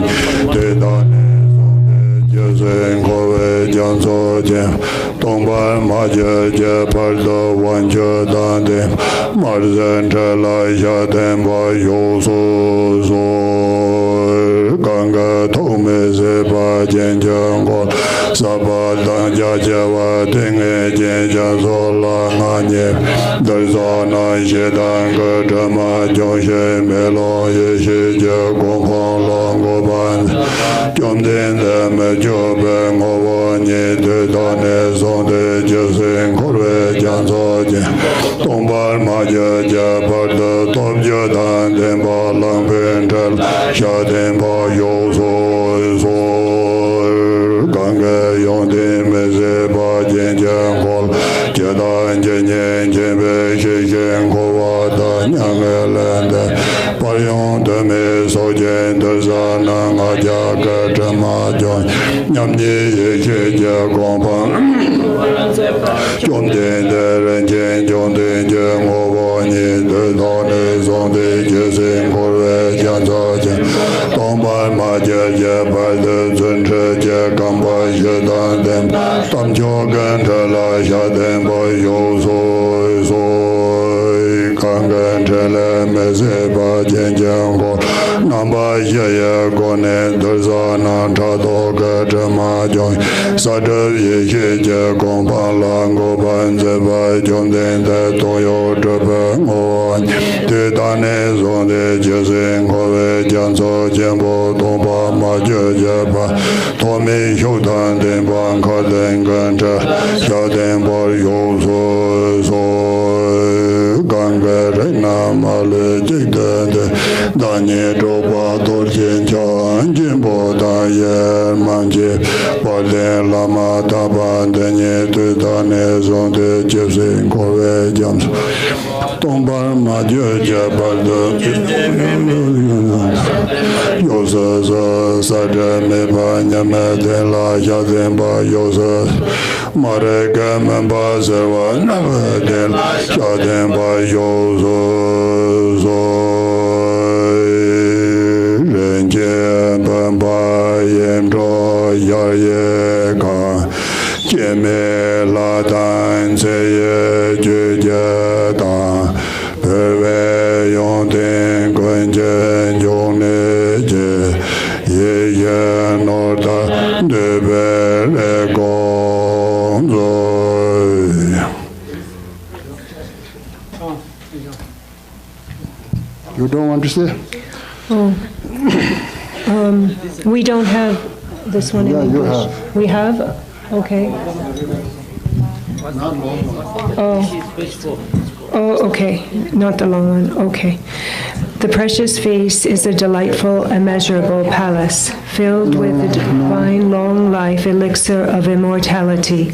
de da ne so de je sen ko we jang so je dong ba ma je je pa do wan je da de ma zen de la ya den ba yo so so gang ga to me se ba jen jang ko sa ba da ja ja wa ding e jen ja so la nga nye de so na ye dan ga de ma jo she me lo ye she je gong pang long go ban jom den de me jo be ngo wo nye de da ne so de je sen ko re jang so je dong ba ma je je ba de top je dan de ba lang ben de sha den ba yo so so gang ge yong de me se ba jen jen ko je dan je nyen je be she jen ko wa da nyang ge len de pa yong de me so jen de sa na nga ja ge de ma jo nyam ye ye che je gong pang jom de de ren jen jom de je ngo wo ni de da ne song de je sen ko re jan za je dong ba ma je je ba de zhen che je gang ba ye dan den tam jo gen de la ya den ba yo so so gang gen de le me se ba jen jen ko nam ba ye ye ko ne de za na ta do ge de ma jo sa de ye ye je gong pa la go ban ze ba jom den de to yo de ba ngo de da ne zo de je sen ko we jan so jen bo dong ba ma je je ba to me xiu dan den ba ka den gan de ya den ba yo so so gang ge re na ma le ji de de da ne do ba do jen chan jin bo da ye man je ba le la ma da ba de ne de da ne zo de je sen ko we jam dong ba ma je je ba de yo so so sa de me ba nya me de la ya de ba yo so ma re ga me ba se wa na ba de ya de ba yo so so ren je ba ba yen do ya ye ga je me la dan se ye je je da pe we yong den gwen je yong ne je ye ye no da de be le gong zo. You don't understand? Oh, we don't have this one in Yeah, you English. have. We have? Okay. Oh, okay. Not the long one. Okay. The precious face is a delightful, immeasurable palace, filled with the divine long life elixir of immortality,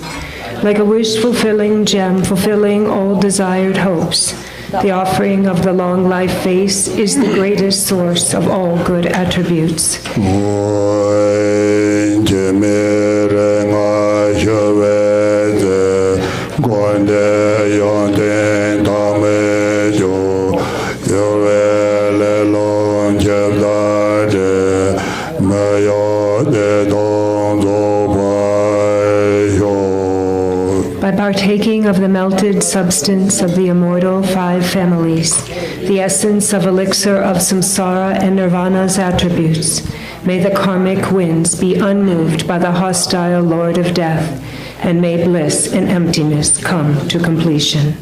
like a wish-fulfilling gem fulfilling all desired hopes. The offering of the long life face is the greatest source of all good attributes. By partaking of the melted substance of the immortal five families, the essence of elixir of samsara and nirvana's attributes, may the karmic winds be unmoved by the hostile Lord of Death, and may bliss and emptiness come to completion.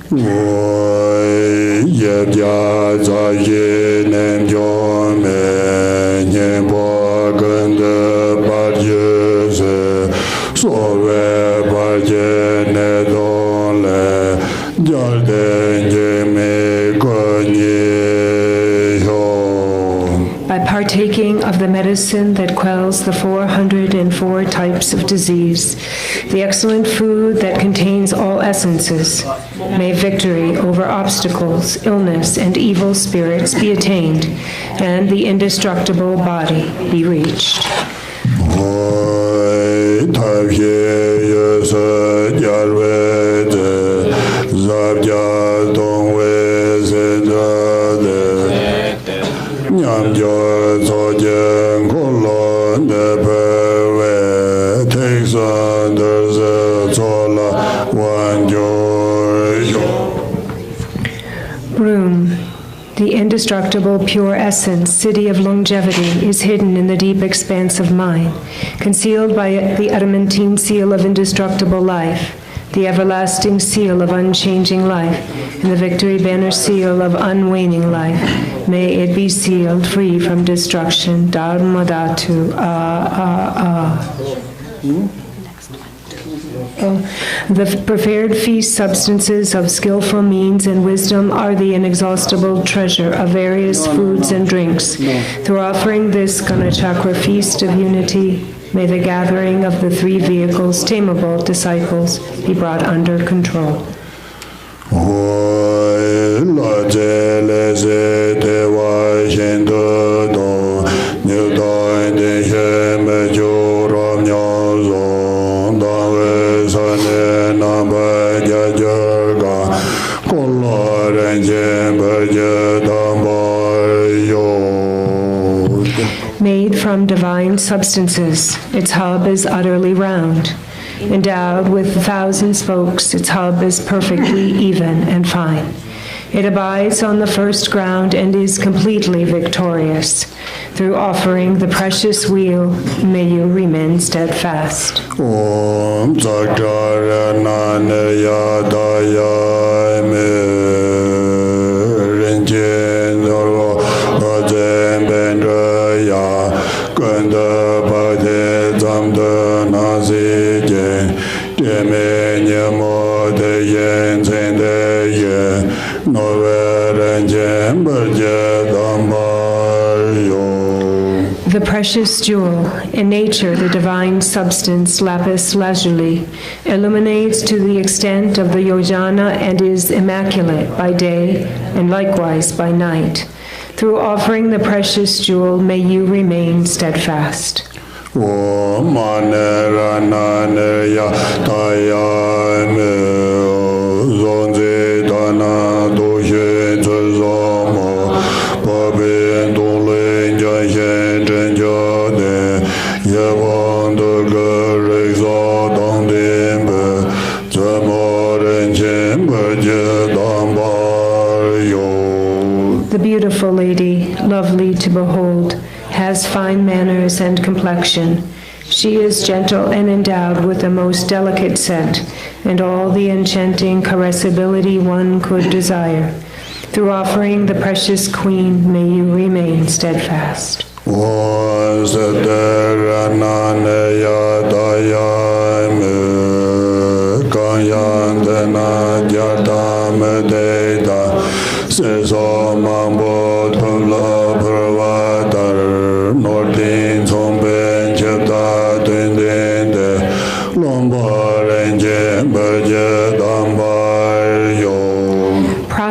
By partaking of the medicine that quells the 404 types of disease, the excellent food that contains all essences, may victory over obstacles, illness, and evil spirits be attained, and the indestructible body be reached. Room. The indestructible pure essence, city of longevity, is hidden in the deep expanse of mind, concealed by the adamantine seal of indestructible life, the everlasting seal of unchanging life, and the victory banner seal of unwaning life. May it be sealed free from destruction. Dharmadhatu. The prepared feast substances of skillful means and wisdom are the inexhaustible treasure of various foods and drinks. Through offering this Ganachakra feast of unity, may the gathering of the three vehicles, tameable disciples, be brought under control. Made from divine substances, its hub is utterly round. Endowed with 1,000 spokes, its hub is perfectly even and fine. It abides on the first ground and is completely victorious. Through offering the precious wheel, may you remain steadfast. Om The precious jewel, in nature the divine substance, lapis lazuli, illuminates to the extent of the yojana and is immaculate by day and likewise by night. Through offering the precious jewel, may you remain steadfast. The beautiful lady, lovely to behold, has fine manners and complexion. She is gentle and endowed with the most delicate scent, and all the enchanting caressability one could desire. Through offering the precious queen, may you remain steadfast.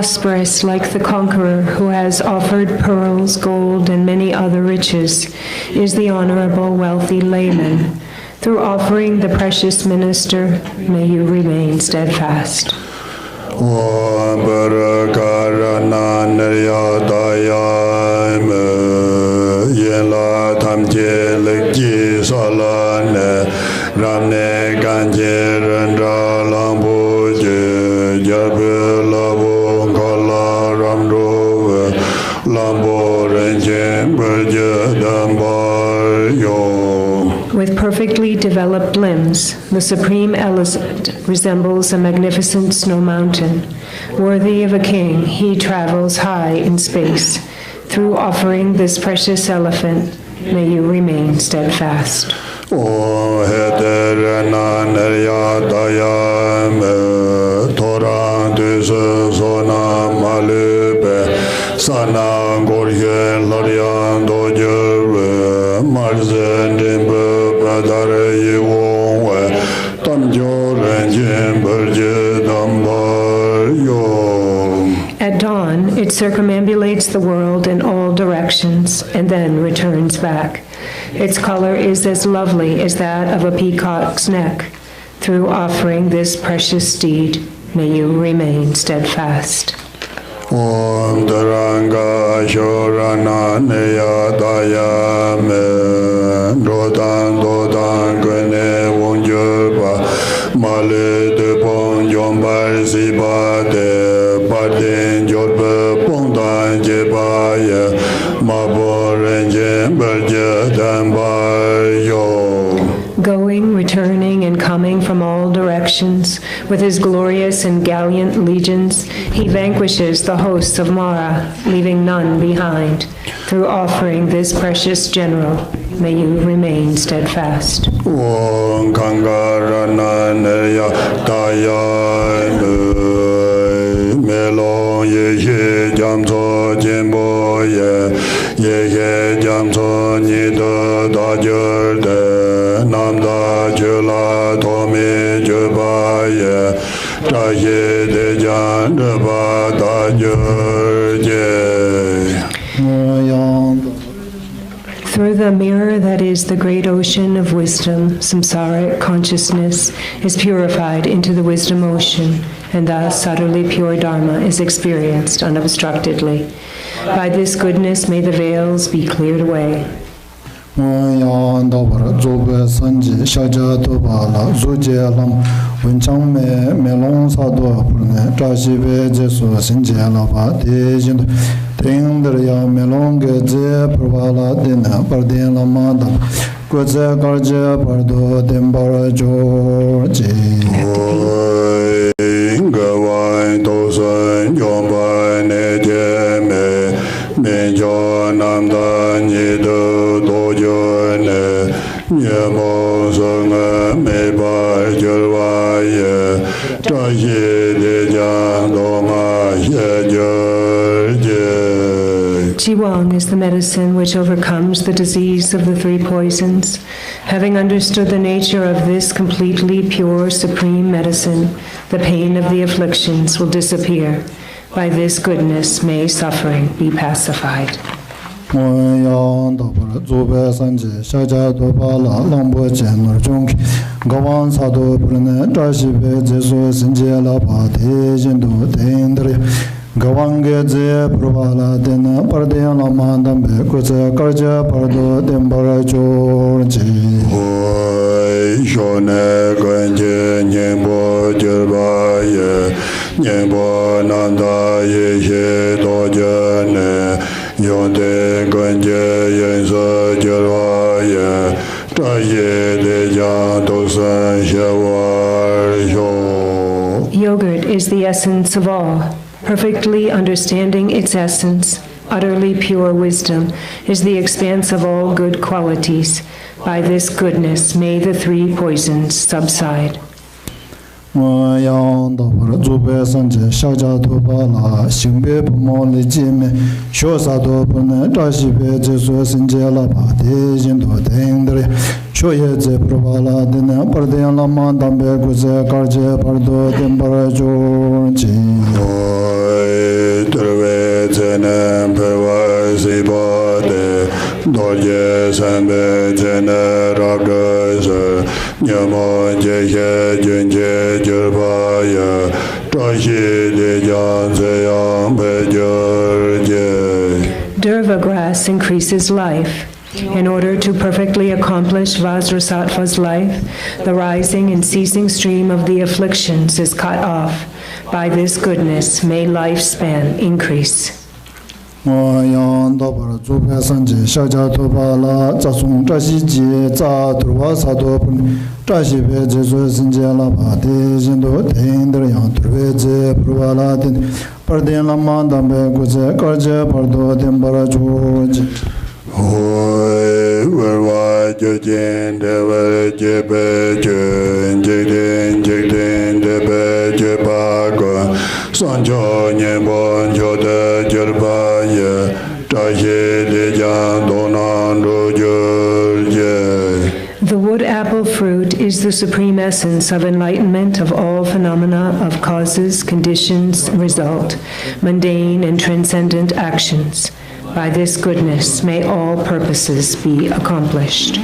prosperous like the conqueror who has offered pearls, gold, and many other riches is the honorable, wealthy layman. Through offering the precious minister, may you remain steadfast. With perfectly developed limbs, the supreme elephant resembles a magnificent snow mountain. Worthy of a king, he travels high in space. Through offering this precious elephant, may you remain steadfast. At dawn, it circumambulates the world in all directions and then returns back. Its color is as lovely as that of a peacock's neck. Through offering this precious steed, may you remain steadfast. Om Dharanga Shorana Neya Dayame Dodan Gwene Wonjurba Male de Pong Jombar Sibade Badin Jorba Pongdan Jebaya Maboren Jemberja Dambar Yo. Going, returning, and coming from all directions, with his glorious and gallant legions, he vanquishes the hosts of Mara, leaving none behind. Through offering this precious general, may you remain steadfast. Om Kangarana Neya Daya Melon Ye Jamso Jimbo Ye Jamso Nida Dajerde Namda Jula Tomi Jubaye Taye De Jandaba Dajurje. Through the mirror that is the great ocean of wisdom, samsaric consciousness is purified into the wisdom ocean, and thus utterly pure Dharma is experienced unobstructedly. By this goodness may the veils be cleared away. Jiwang is the medicine which overcomes the disease of the three poisons. Having understood the nature of this completely pure supreme medicine, the pain of the afflictions will disappear. By this goodness may suffering be pacified. Gawangge Purvala Dena Pardena Mandam Kusa Karja Pardo Dembara Georgi. Shone Ganje Nyembo Jirbaye Nyembo Nanda Yeshe Dojane Yonde Ganje Yensa Jirbaye Taye Dejan Dosan Shawar Yo. Yogurt is the essence of all. Perfectly understanding its essence, utterly pure wisdom is the expanse of all good qualities. By this goodness may the three poisons subside. Choyeze Provala Dina Pardian Laman Dambe Guze Karje Pardo Dembara Jorji. Trove Zenem Pervasi Bade Dolje Sembe Jene Ragase Nyamo Jehe Junje Jurbaya Trashi Dejan Zeyam Bejurje. Durva grass increases life. In order to perfectly accomplish Vajrasattva's life, the rising and ceasing stream of the afflictions is cut off. By this goodness, may lifespan increase. Hoi verwa jujin deva jebe jun jikdin jikdin debe jebagwa sanjo nyebon jode jerbaya tashi dejan donan rujurje. The wood apple fruit is the supreme essence of enlightenment of all phenomena of causes, conditions, result, mundane and transcendent actions. By this goodness, may all purposes be accomplished.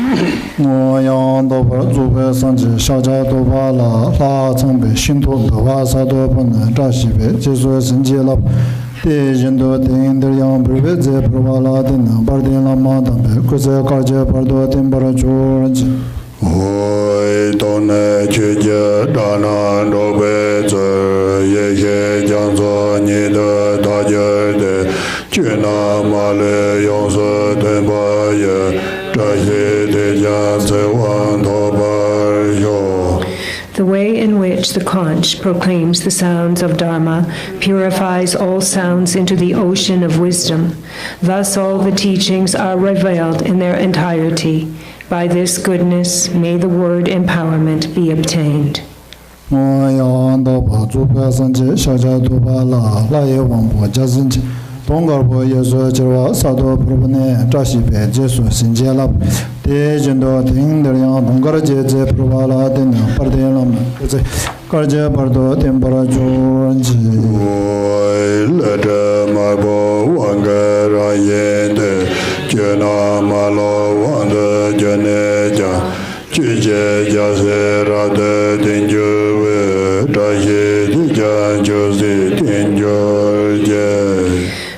Hoi tone chuje danan dobe zer yehe janzo nida tajerde chuna male yonsa tenpa ye trahe dejan sewan tobar yo. The way in which the conch proclaims the sounds of Dharma purifies all sounds into the ocean of wisdom. Thus all the teachings are revealed in their entirety. By this goodness, may the word empowerment be obtained.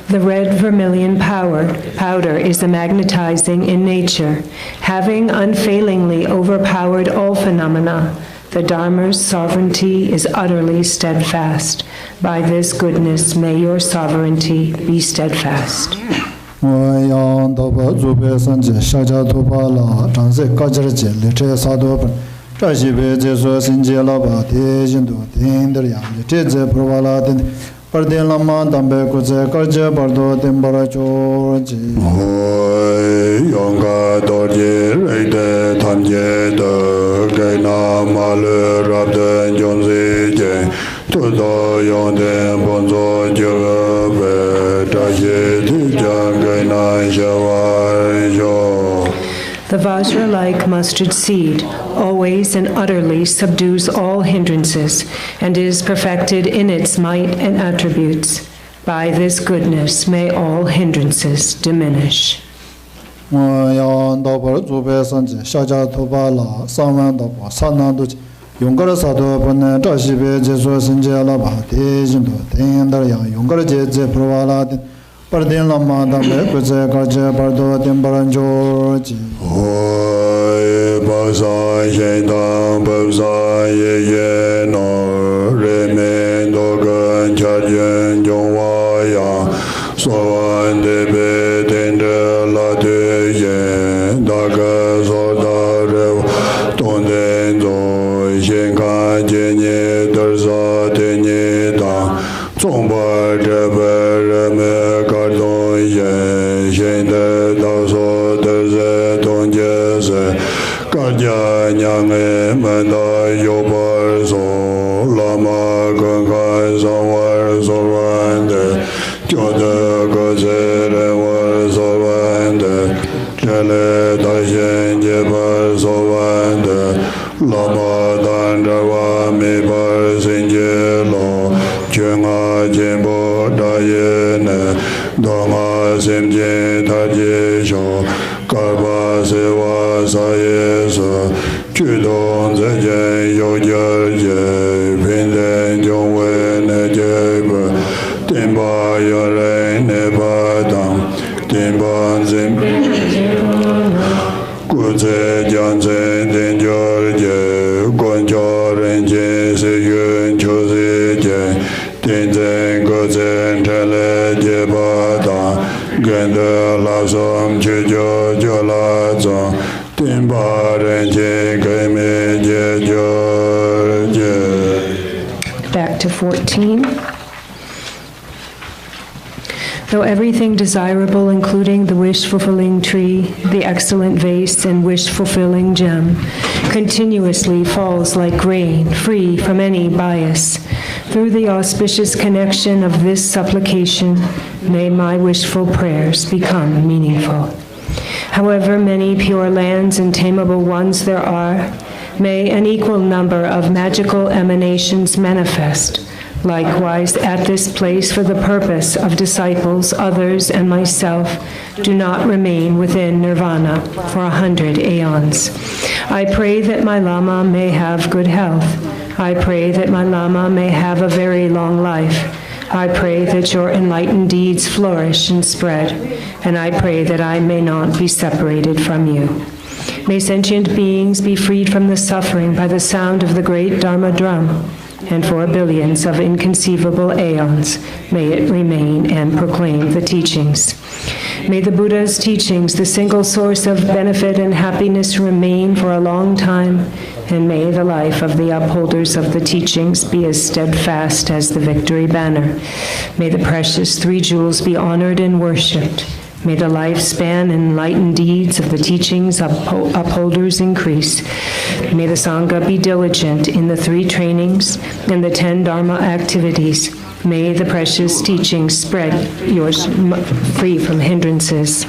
The red vermilion powder is the magnetizing in nature, having unfailingly overpowered all phenomena. The Dharma's sovereignty is utterly steadfast. By this goodness, may your sovereignty be steadfast. Pardian Laman Dambe Kuze Karja Bardo Timbara Jorji. Hoi Yonga Dorje Reide Tanje De Gaina Malu Rabden Jonzi Je Tudo Yonde Bonzo Jurabe Taje Tijan Gaina Shawar Jo. The Vajra-like mustard seed always and utterly subdues all hindrances and is perfected in its might and attributes. By this goodness, may all hindrances diminish. Pardian Lama Dambe Kuze Karje Bardo Timbaran Jorji. Hoi Basa Shendam Babsa Ye No Remen Dogan Chadyen Jongwaya Soan Debe Tende Late Yen Daga Soda Rev Tonden Zo Shenka Jenye Darza Tenye Da Zongba Debe Reme Karja Nyange Manda Yobar So Lama Kankai Sawar Sorwande Joda Gazere War Sorwande Chele Tashen Jebar Sorwande Lama Simje Taji Sho Karpa Sewa Sayesa Chudon Zeje Yogyarje Pinden Jongwe Nejeba Timba Yore Nebadam Timban Zim Kuze Janse Tenjorje Gonjorenje Seyun Choseje Tenzen Gozen Tele Jebada Gende Lasom Chujo Jolazo Timbarenje Geme Jejorje. Back to 14. Though everything desirable, including the wish-fulfilling tree, the excellent vase, and wish-fulfilling gem, continuously falls like rain, free from any bias, through the auspicious connection of this supplication, may my wishful prayers become meaningful. However many pure lands and tameable ones there are, may an equal number of magical emanations manifest. Likewise, at this place, for the purpose of disciples, others, and myself, do not remain within nirvana for 100 aeons. I pray that my Lama may have good health. I pray that my Lama may have a very long life. I pray that your enlightened deeds flourish and spread, and I pray that I may not be separated from you. May sentient beings be freed from the suffering by the sound of the great Dharma drum, and for billions of inconceivable aeons, may it remain and proclaim the teachings. May the Buddha's teachings, the single source of benefit and happiness, remain for a long time, and may the life of the upholders of the teachings be as steadfast as the victory banner. May the precious three jewels be honored and worshipped. May the lifespan and enlightened deeds of the teachings upholders increase. May the Sangha be diligent in the 3 trainings and the 10 Dharma activities. May the precious teachings spread yours free from hindrances.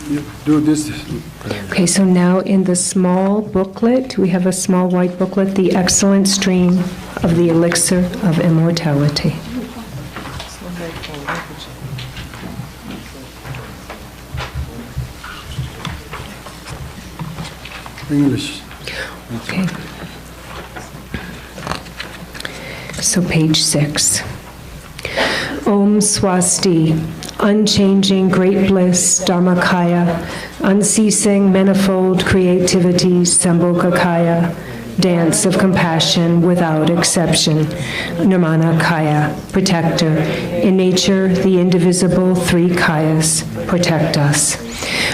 You do this. Okay, so now in the small booklet, we have a small white booklet, The Excellent Stream of the Elixir of Immortality. English. Okay. So page 6. Om Swasti, unchanging great bliss, Dharmakaya, unceasing manifold creativities, Sambhogakaya, dance of compassion without exception, Nirmanakaya, protector. In nature, the indivisible 3 kayas protect us.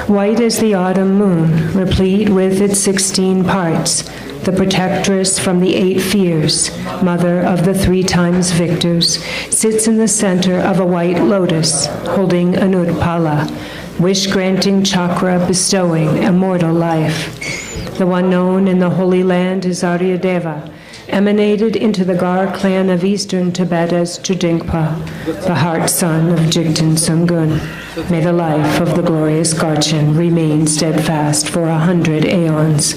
White as the autumn moon, replete with its 16 parts, the protectress from the 8 fears, mother of the 3 times victors, sits in the center of a white lotus, holding Anutpala, wish-granting chakra bestowing immortal life. The one known in the Holy Land is Aryadeva, emanated into the Gar clan of eastern Tibet as Chudingpa, the heart son of Jigten Sungun. May the life of the glorious Garchen remain steadfast for 100 aeons.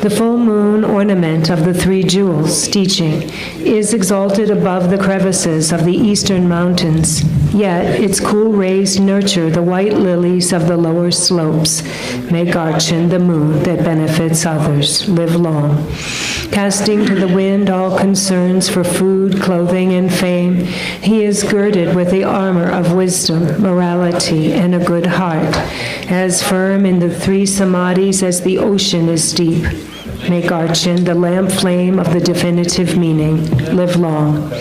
The full moon ornament of the 3 jewels, teaching, is exalted above the crevices of the eastern mountains, yet its cool rays nurture the white lilies of the lower slopes. May Garchen, the moon that benefits others, live long. Casting to the wind all concerns for food, clothing, and fame, he is girded with the armor of wisdom, morality, and a good heart, as firm in the 3 samadhis as the ocean is deep. May Garchen, the lamp flame of the definitive meaning, live long.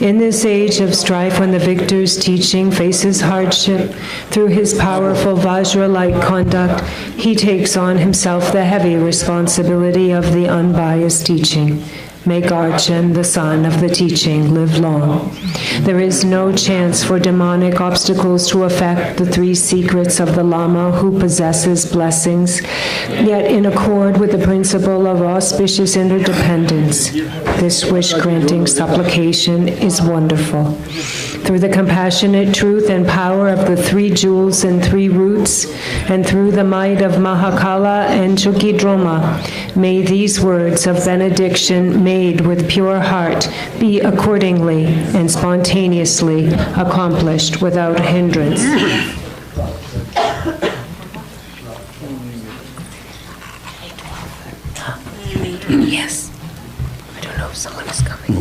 In this age of strife, when the victor's teaching faces hardship, through his powerful Vajra-like conduct, he takes on himself the heavy responsibility of the unbiased teaching. May Garchen, the son of the teaching, live long. There is no chance for demonic obstacles to affect the three secrets of the Lama who possesses blessings, yet in accord with the principle of auspicious interdependence. This wish-granting supplication is wonderful. Through the compassionate truth and power of the three jewels and three roots, and through the might of Mahakala and Chukidroma, may these words of benediction made with pure heart be accordingly and spontaneously accomplished without hindrance. Yes. I don't know if someone is coming.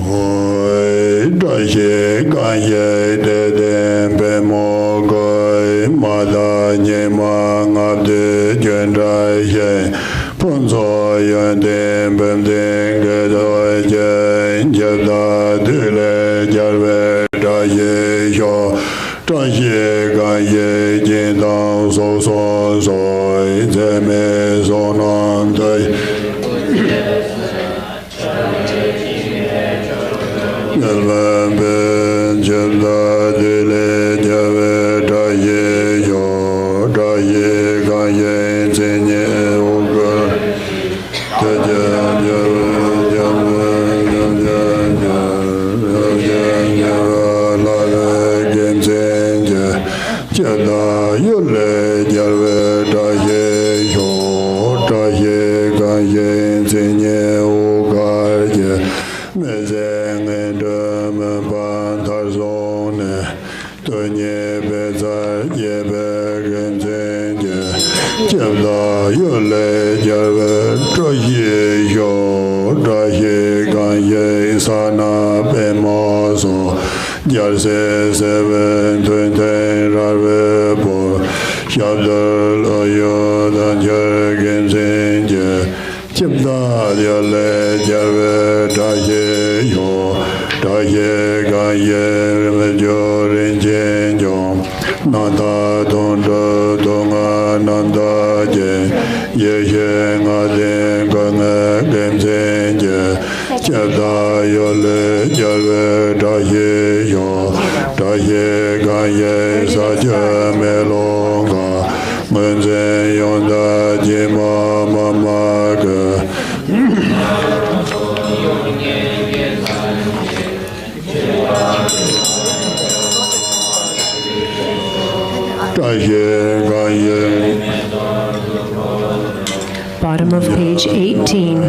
Bottom of page 18.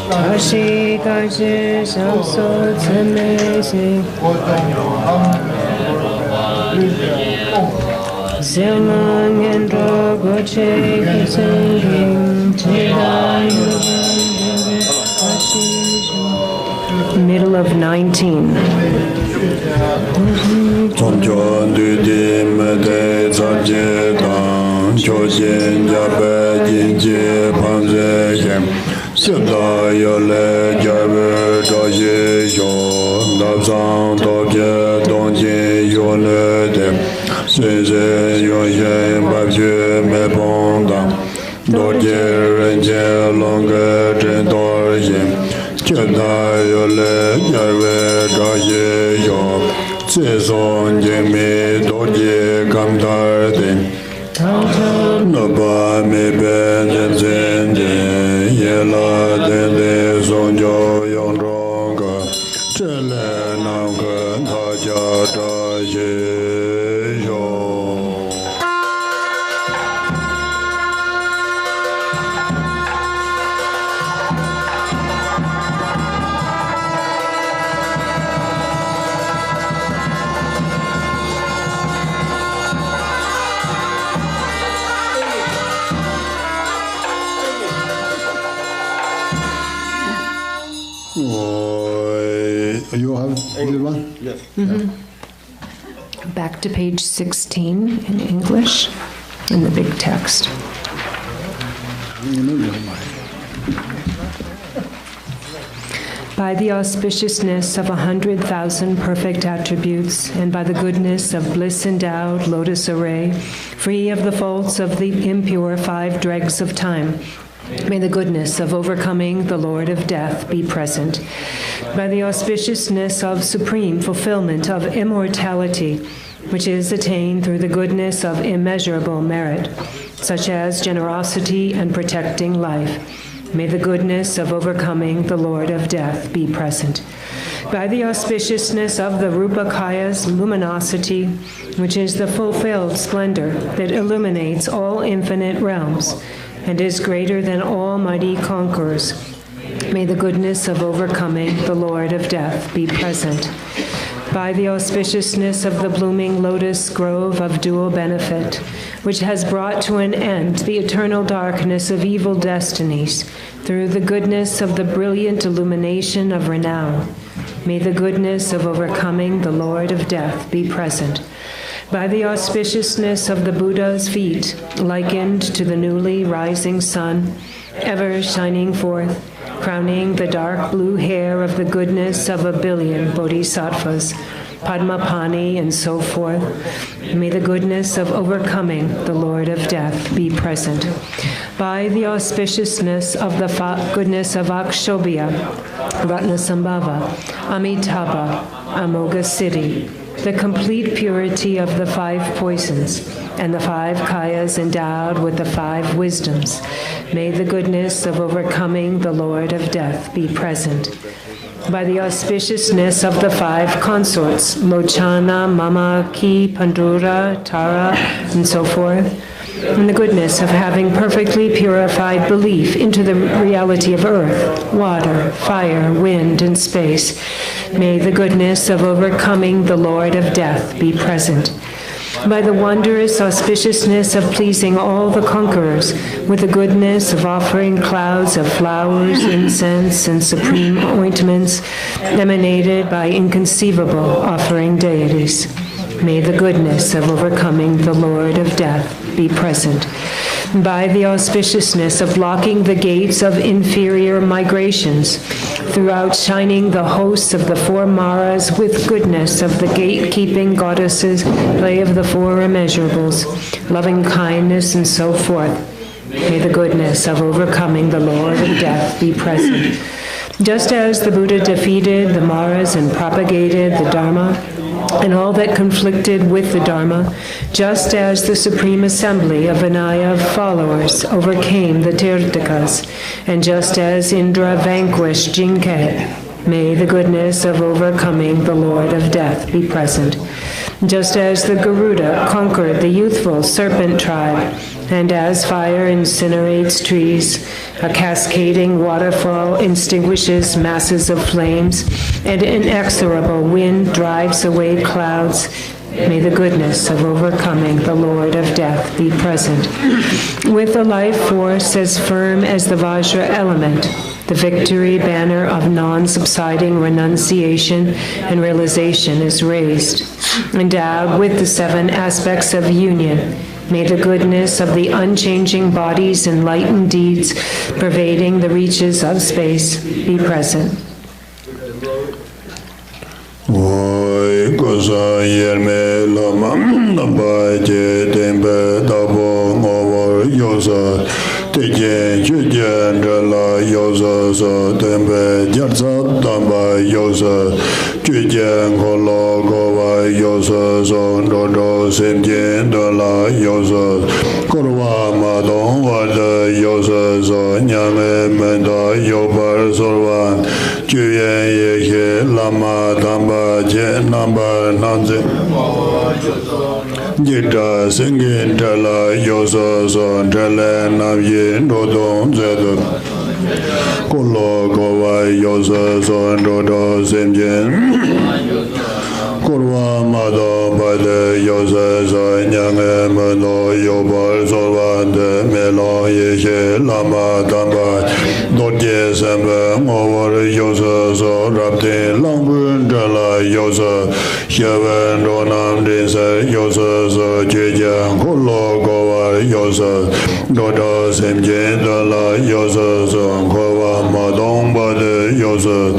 Tashi Gaji Samso Tsemesi Zilman Yendro Goche Kisenging Middle of 19. You have the one? Yes. Back to page 16 in English, in the big text. by the auspiciousness of 100,000 perfect attributes, and by the goodness of bliss-endowed lotus array, free of the faults of the impure 5 dregs of time, may the goodness of overcoming the Lord of Death be present. By the auspiciousness of supreme fulfillment of immortality, which is attained through the goodness of immeasurable merit, such as generosity and protecting life, may the goodness of overcoming the Lord of Death be present. By the auspiciousness of the Rupakaya's luminosity, which is the fulfilled splendor that illuminates all infinite realms and is greater than all mighty conquerors, may the goodness of overcoming the Lord of Death be present. By the auspiciousness of the blooming lotus grove of dual benefit, which has brought to an end the eternal darkness of evil destinies, through the goodness of the brilliant illumination of renown, may the goodness of overcoming the Lord of Death be present. By the auspiciousness of the Buddha's feet, likened to the newly rising sun, ever shining forth, crowning the dark blue hair of the goodness of 1 billion bodhisattvas, Padmapani, and so forth, may the goodness of overcoming the Lord of Death be present. By the auspiciousness of the goodness of Akshobhya, Ratnasambhava, Amitabha, Amoga Siddhi, the complete purity of the 5 poisons, and the 5 kayas endowed with the 5 wisdoms, may the goodness of overcoming the Lord of Death be present. By the auspiciousness of the 5 consorts, Lochana, Mamaki, Pandura, Tara, and so forth, and the goodness of having perfectly purified belief into the reality of earth, water, fire, wind, and space, may the goodness of overcoming the Lord of Death be present. By the wondrous auspiciousness of pleasing all the conquerors, with the goodness of offering clouds of flowers, incense, and supreme ointments emanated by inconceivable offering deities, may the goodness of overcoming the Lord of Death be present. By the auspiciousness of blocking the gates of inferior migrations, through outshining the hosts of the 4 Maras with goodness of the gatekeeping goddesses, play of the 4 immeasurables, loving kindness, and so forth, may the goodness of overcoming the Lord of Death be present. Just as the Buddha defeated the Maras and propagated the Dharma, and all that conflicted with the Dharma, just as the Supreme Assembly of Vinaya followers overcame the Tirthakas, and just as Indra vanquished Jinke, may the goodness of overcoming the Lord of Death be present. Just as the Garuda conquered the youthful serpent tribe, and as fire incinerates trees, a cascading waterfall extinguishes masses of flames, and an inexorable wind drives away clouds, may the goodness of overcoming the Lord of Death be present. With a life force as firm as the Vajra element, the victory banner of non-subsiding renunciation and realization is raised. Endowed with the 7 aspects of union, may the goodness of the unchanging body's enlightened deeds pervading the reaches of space be present. Tejen chujen la yosa so tembe jarsa tamba yosa chujen kolo gowa yosa so dodo semjen la yosa korwa madon wada yosa so nyame menda yobar sorwan chuyen yeke lama tamba je namba nanze Jita singin tala yosa so tala navye dodon zedo Kolo gowa yosa so dodo semjen Kurwa mado bade yosa so nyame melo yobar sorvande melo yeke lama tamba Dodye sembe ngowar yosa so rabde langbun Dala Yosa, Shavan Donam Dinsa, Yosa, Jeja, Kolo Goa Yosa, Doda Simjin Dala Yosa, Kova Madong Bade Yosa,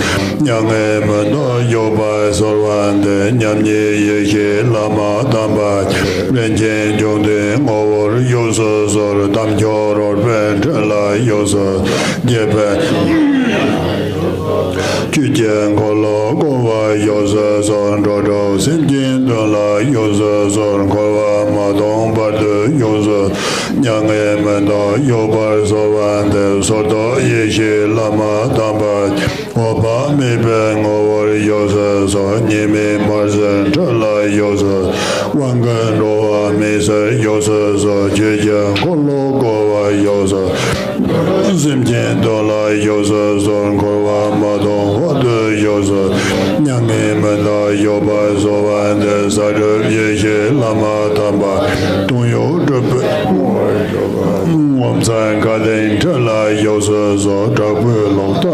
Yang Emanda Yoba Sorwande, Nyamye Yeke Lama Damba, Renjen Jonde, Over Yosa, Sor Damjor or Ventala Yosa, Jepe. Chujen Kolo Gowa Yosa Son Dodo Simjin Dala Yosa Son Kova Madong Bade Yosa Nyang Emanda Yoba Sovande Soto Yeshe Lama Damba Opa Mibeng Over Yosa Son Nyime Marzen Dala Yosa Wangan Roa Mesa Yosa Son Chujen Kolo Gowa Yosa Simjin Dala Yosa Son Kova Madong Wada Yosa Nyange Manda Yoba Sovande Sadab Yeshe Lama Tamba Tunyo Drup Wamsan Kaden Tala Yosa So Drapu Longta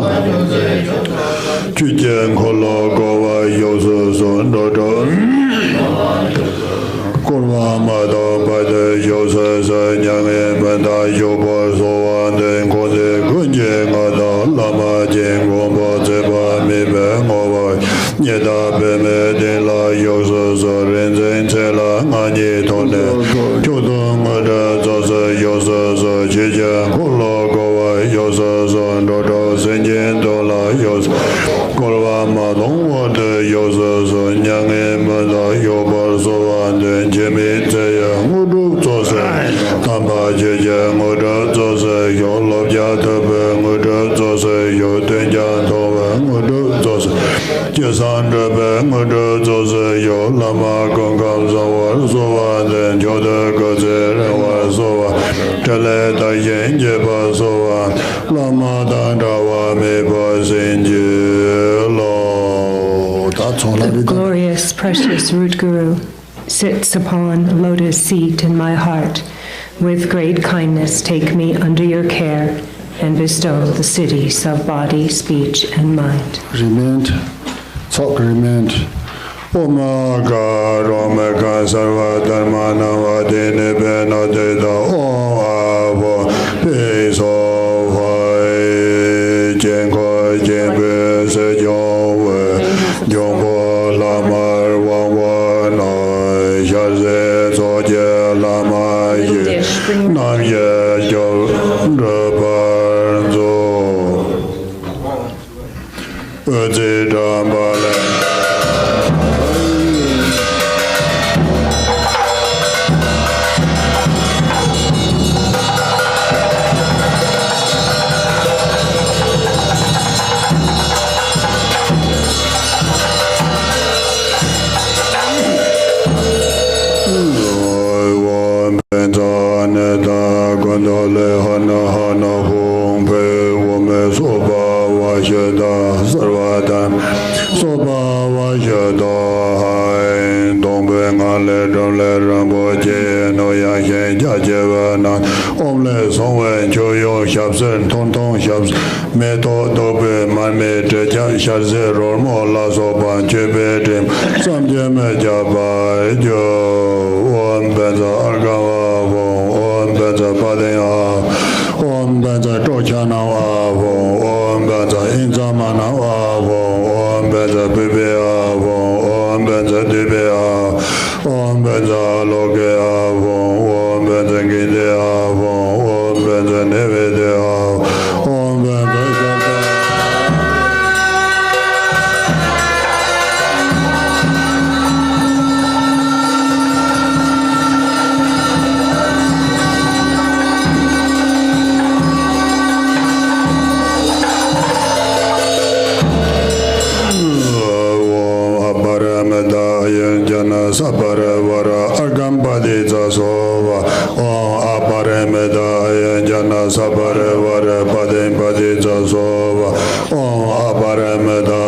Chujen Kolo Gowa Yosa So Dodo Kurva Mada Bada Yosa Sa Nyange Manda Yoba Sovande Kode Kunje Ngada Lama Jen Gomba Zeba Mibe Ngova Nyeda Beme De La Yosa Sa Rinzen Tela Nganye Tonde Chodo Ngada Zosa Yosa Sa Cheja Kolo Gowa Yosa Sa Dodo Senjen Dola Yosa Kurva Madong Wada Yosa Sa Nyange Manda Yoba Sovande Jemi Tseya Ngudu Zosa Tamba Cheja Ngudu Zosa Yo Lobja Tebe Ngudu Zosa Yo Tenja Toba Ngudu Zosa Jesan Tebe Ngudu Zosa Yo Lama Kongam Zawar Sova Den Joda Gaze Rewa Sova Tele Da Yen Jeba Sova Lama Dandawa Meba Sinje Lo The glorious, precious root guru sits upon a lotus seat in my heart. With great kindness, take me under your care and bestow the cities of body, speech, and mind. Remand, talk remand. Omega, Omega, Sarva Dharmana, Vadine Bena Deda, O Avo, Peace of High, Jenko, Jembe, Sejowe, Jombo, Lamar, Wawana, Shaze, Soje, Lama, Nam Ye, Jo, Rabarzo, Udidambale. Gondole Hana Hana Hong Pe Wome Soba Wajada Sarvadam Soba Wajada Hai Dongbe Ngale Dole Ramboje No Yahe Jajevana Omle Songwe Choyo Shabsen Tonton Shabs Meto Dobe Mame Teja Sharze Rormo La Soba Chebe Dem Samje Mejaba Jo Om Benza Argawa Om Benza Padea Om Benza Tochana Om Benza Inzamana Om Benza Bibea Om Benza Dibea Om Benza Logea Om Benza Gidea Om Benza Nevedea Om Benza Saparavara Argambadi Sova Om Aparameda Jana Saparavara Padem Padi Sova Om Aparameda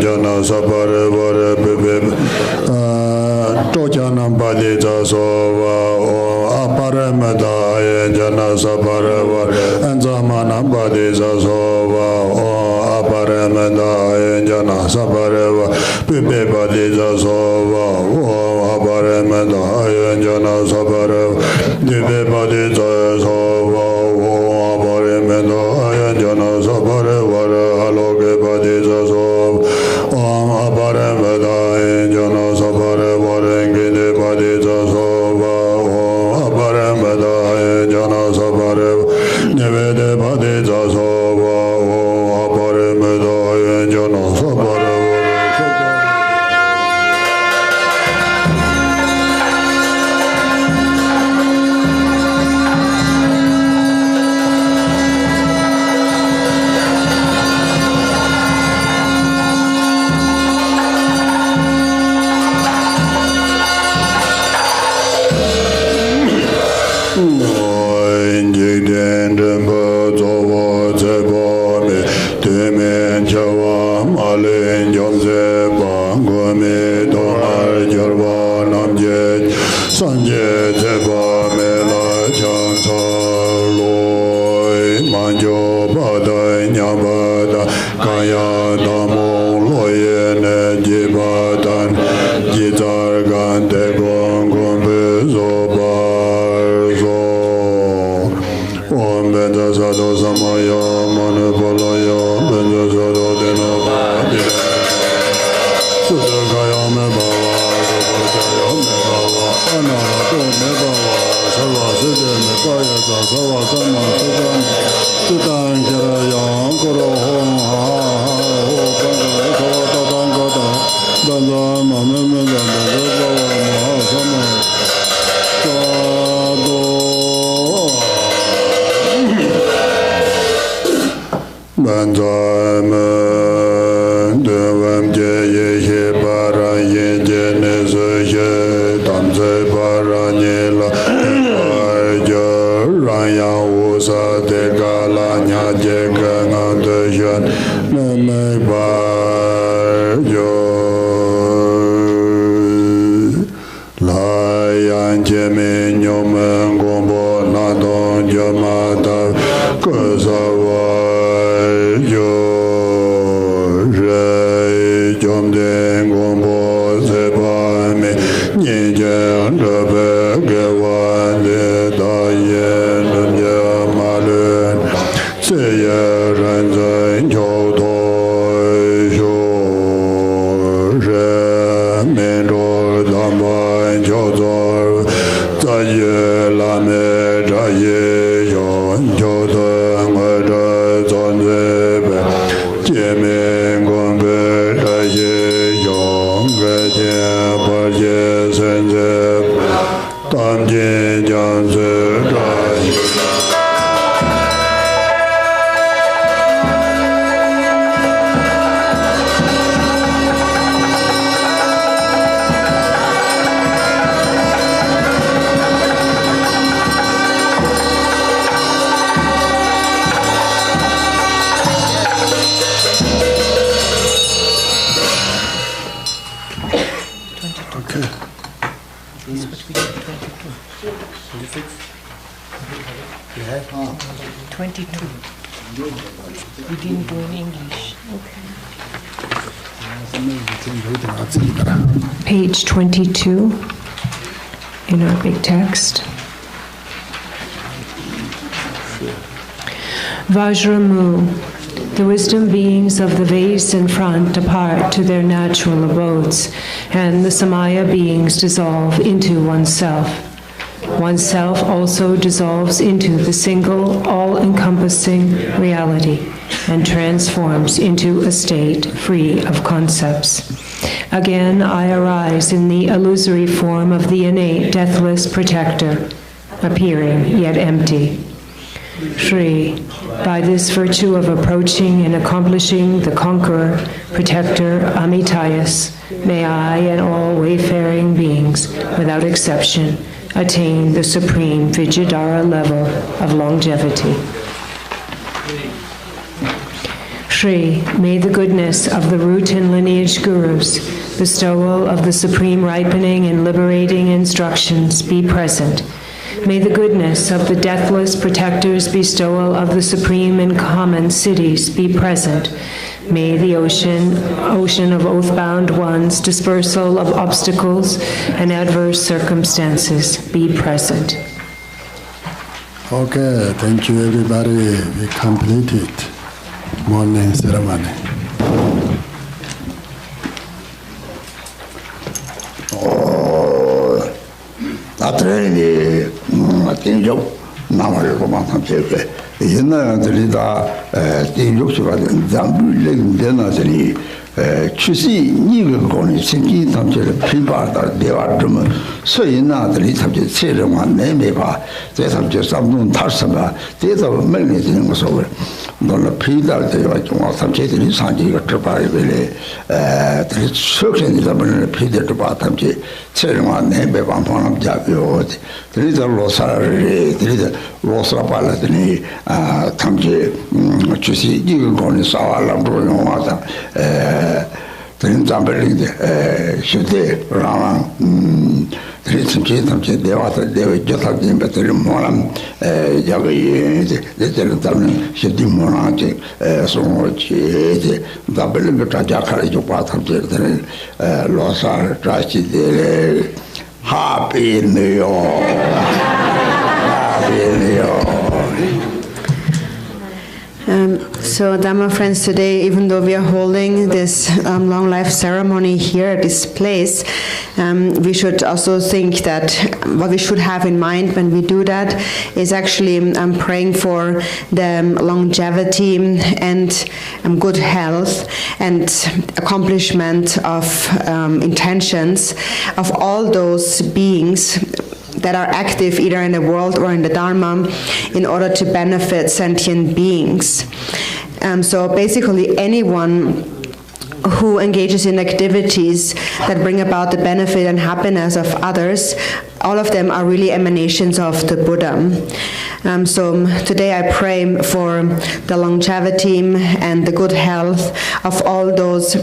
Jana Saparavara Bibib Tojanam Padi Sova Om Aparameda Jana Saparavara Anzamanam Padi Sova Om Aparameda Jana Saparavara Pipe Padija Sova, Aparemeda, Jana Sabara, Pipe Padija Sova, Aparemeda, Jana Sabara, Aloke Padija Sova, Aparemeda, Jana Sabara, Varengide Padija Sova, Aparemeda, Jana Sabara, Nevede Padija Sova, Aparemeda, Jana Sabara. Sanje Teba Mela Chansa Loi Manjo Bada Nyabada Kaya Damo Loyene Jibatan Jitar Gante Gong Bezo Barzo Om Benda Sado Samaya Manupalaya Benda Sado Denabadi Sudakaya Mebava Sudakaya Mebava Anara to Mebava Sarva Sudya Mebaya Sarva Kama Sudan Sudan Kirayam Koro Hom Ha Ho Panga Kawata Tangata Danda Mamemeda Bava Mahasama Sado Banzama Devam Jeye Para Ye Neze Tamze Para Nila Raya Usa De Gala Nyaje Gangandajan Neme Barjo Layan Jeme Nyomen Gombo Nadon Jamata Kazawa Jomden Gombo Sebame Nijan Rebegewande Dayen Yamalun Seya Ranzan Jodoy Jore Mendo Damban Jodor Zaye Lame Daye Yon Jodon Wada Zonzebe Jeme Gombe Daye Yon Gede Barje Senze Tamje Janse Daye This is what we did, 22. 22. We didn't do in English. Page 22 in our big text. Vajramu. The wisdom beings of the vase in front depart to their natural abodes, and the Samaya beings dissolve into oneself. Oneself also dissolves into the single, all-encompassing reality and transforms into a state free of concepts. Again, I arise in the illusory form of the innate, deathless protector, appearing yet empty. Shri, by this virtue of approaching and accomplishing the conqueror, protector, Amitayas, may I and all wayfaring beings, without exception, attain the supreme Vajradhara level of longevity. Shri, may the goodness of the root and lineage gurus, bestowal of the supreme ripening and liberating instructions be present. May the goodness of the deathless protectors' bestowal of the supreme and common cities be present. May the ocean of oath-bound ones, dispersal of obstacles and adverse circumstances be present. Okay, thank you everybody. We completed morning ceremony. 나트레니 tinjuk namare koma thamcheke yena delida tinjuk suga zambu legenda deli chusi niga koni singi thamchele pribada deva drum so yena deli thamche serwa nemeba de thamche samdun tarsaba de to melni tin so 너는 피달 때가 좀 삼체들이 산지가 들어봐야 돼. 그 속선이다 보면 피들도 봤담지 체력만 내배 방방함 잡요. 그래서 로사를 그래서 로사 발라더니 탐지 주시 이거 거는 사와랑 그러는 와서 드림 잠벨인데 시대 라랑 그래서 탐지 대화도 대회 저탑진 배터리 모람 야가 이제 때는 시디 모나지 소모지 답벨을 가자카리 좀 봐탐지들 로사 트라시데 하피 뉴욕 So, Dharma friends, today, even though we are holding this long life ceremony here at this place, we should also think that what we should have in mind when we do that is actually praying for the longevity and good health and accomplishment of intentions of all those beings that are active either in the world or in the Dharma in order to benefit sentient beings. So basically anyone who engages in activities that bring about the benefit and happiness of others, all of them are really emanations of the Buddha. So today I pray for the longevity and the good health of all those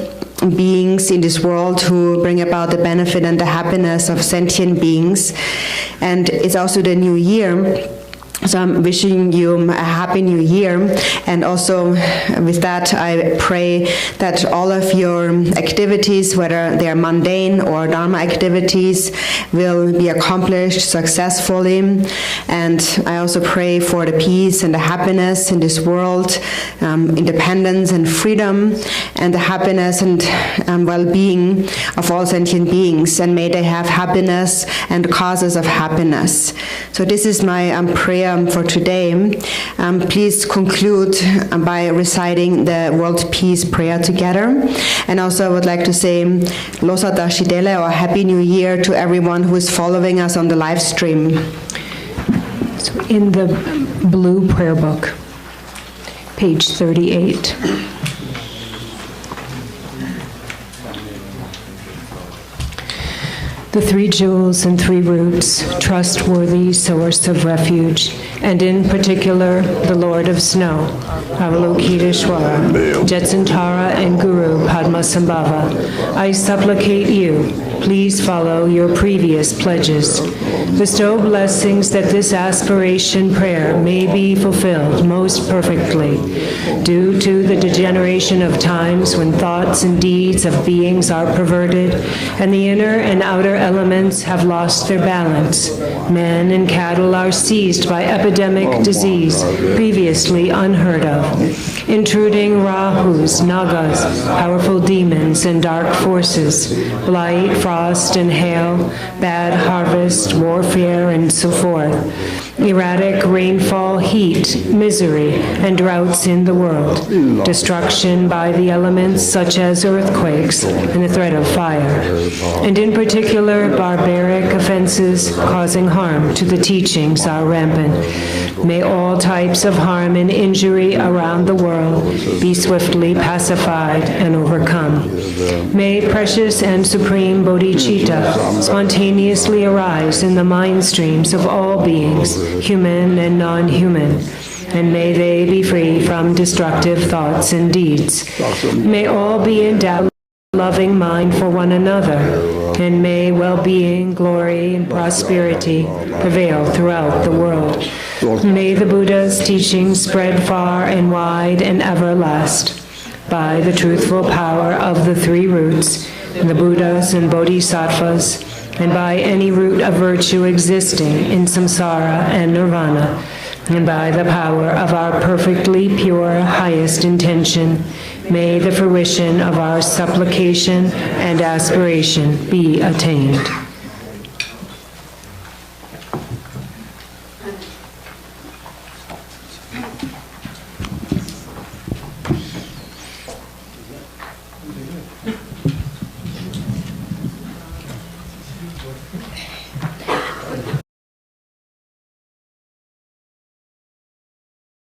beings in this world who bring about the benefit and the happiness of sentient beings. And it's also the new year. So I'm wishing you a happy new year, and also with that I pray that all of your activities, whether they are mundane or Dharma activities, will be accomplished successfully. And I also pray for the peace and the happiness in this world, independence and freedom, and the happiness and well-being of all sentient beings, and may they have happiness and causes of happiness. So this is my prayer for today. Please conclude by reciting the World Peace Prayer together. And also I would like to say Losa Dashidele, or Happy New Year to everyone who is following us on the live stream. So in the blue prayer book, page 38. The three jewels and three roots, trustworthy source of refuge, and in particular, the Lord of Snow, Avalokiteshvara, Jetsantara and Guru Padmasambhava, I supplicate you, please follow your previous pledges. Bestow blessings that this aspiration prayer may be fulfilled most perfectly. Due to the degeneration of times when thoughts and deeds of beings are perverted, and the inner and outer elements have lost their balance, men and cattle are seized by epidemic disease previously unheard of, intruding Rahus, Nagas, powerful demons and dark forces, blight, frost and hail, bad harvest, warfare, and so forth, erratic rainfall, heat, misery, and droughts in the world, destruction by the elements such as earthquakes and the threat of fire, and in particular barbaric offenses causing harm to the teachings are rampant. May all types of harm and injury around the world be swiftly pacified and overcome. May precious and supreme bodhicitta spontaneously arise in the mind streams of all beings, human and non-human, and may they be free from destructive thoughts and deeds. May all be endowed with a loving mind for one another, and may well-being, glory, and prosperity prevail throughout the world. May the Buddha's teachings spread far and wide and ever last. by the truthful power of the three roots, the Buddhas and Bodhisattvas, and by any root of virtue existing in samsara and nirvana, and by the power of our perfectly pure highest intention, may the fruition of our supplication and aspiration be attained.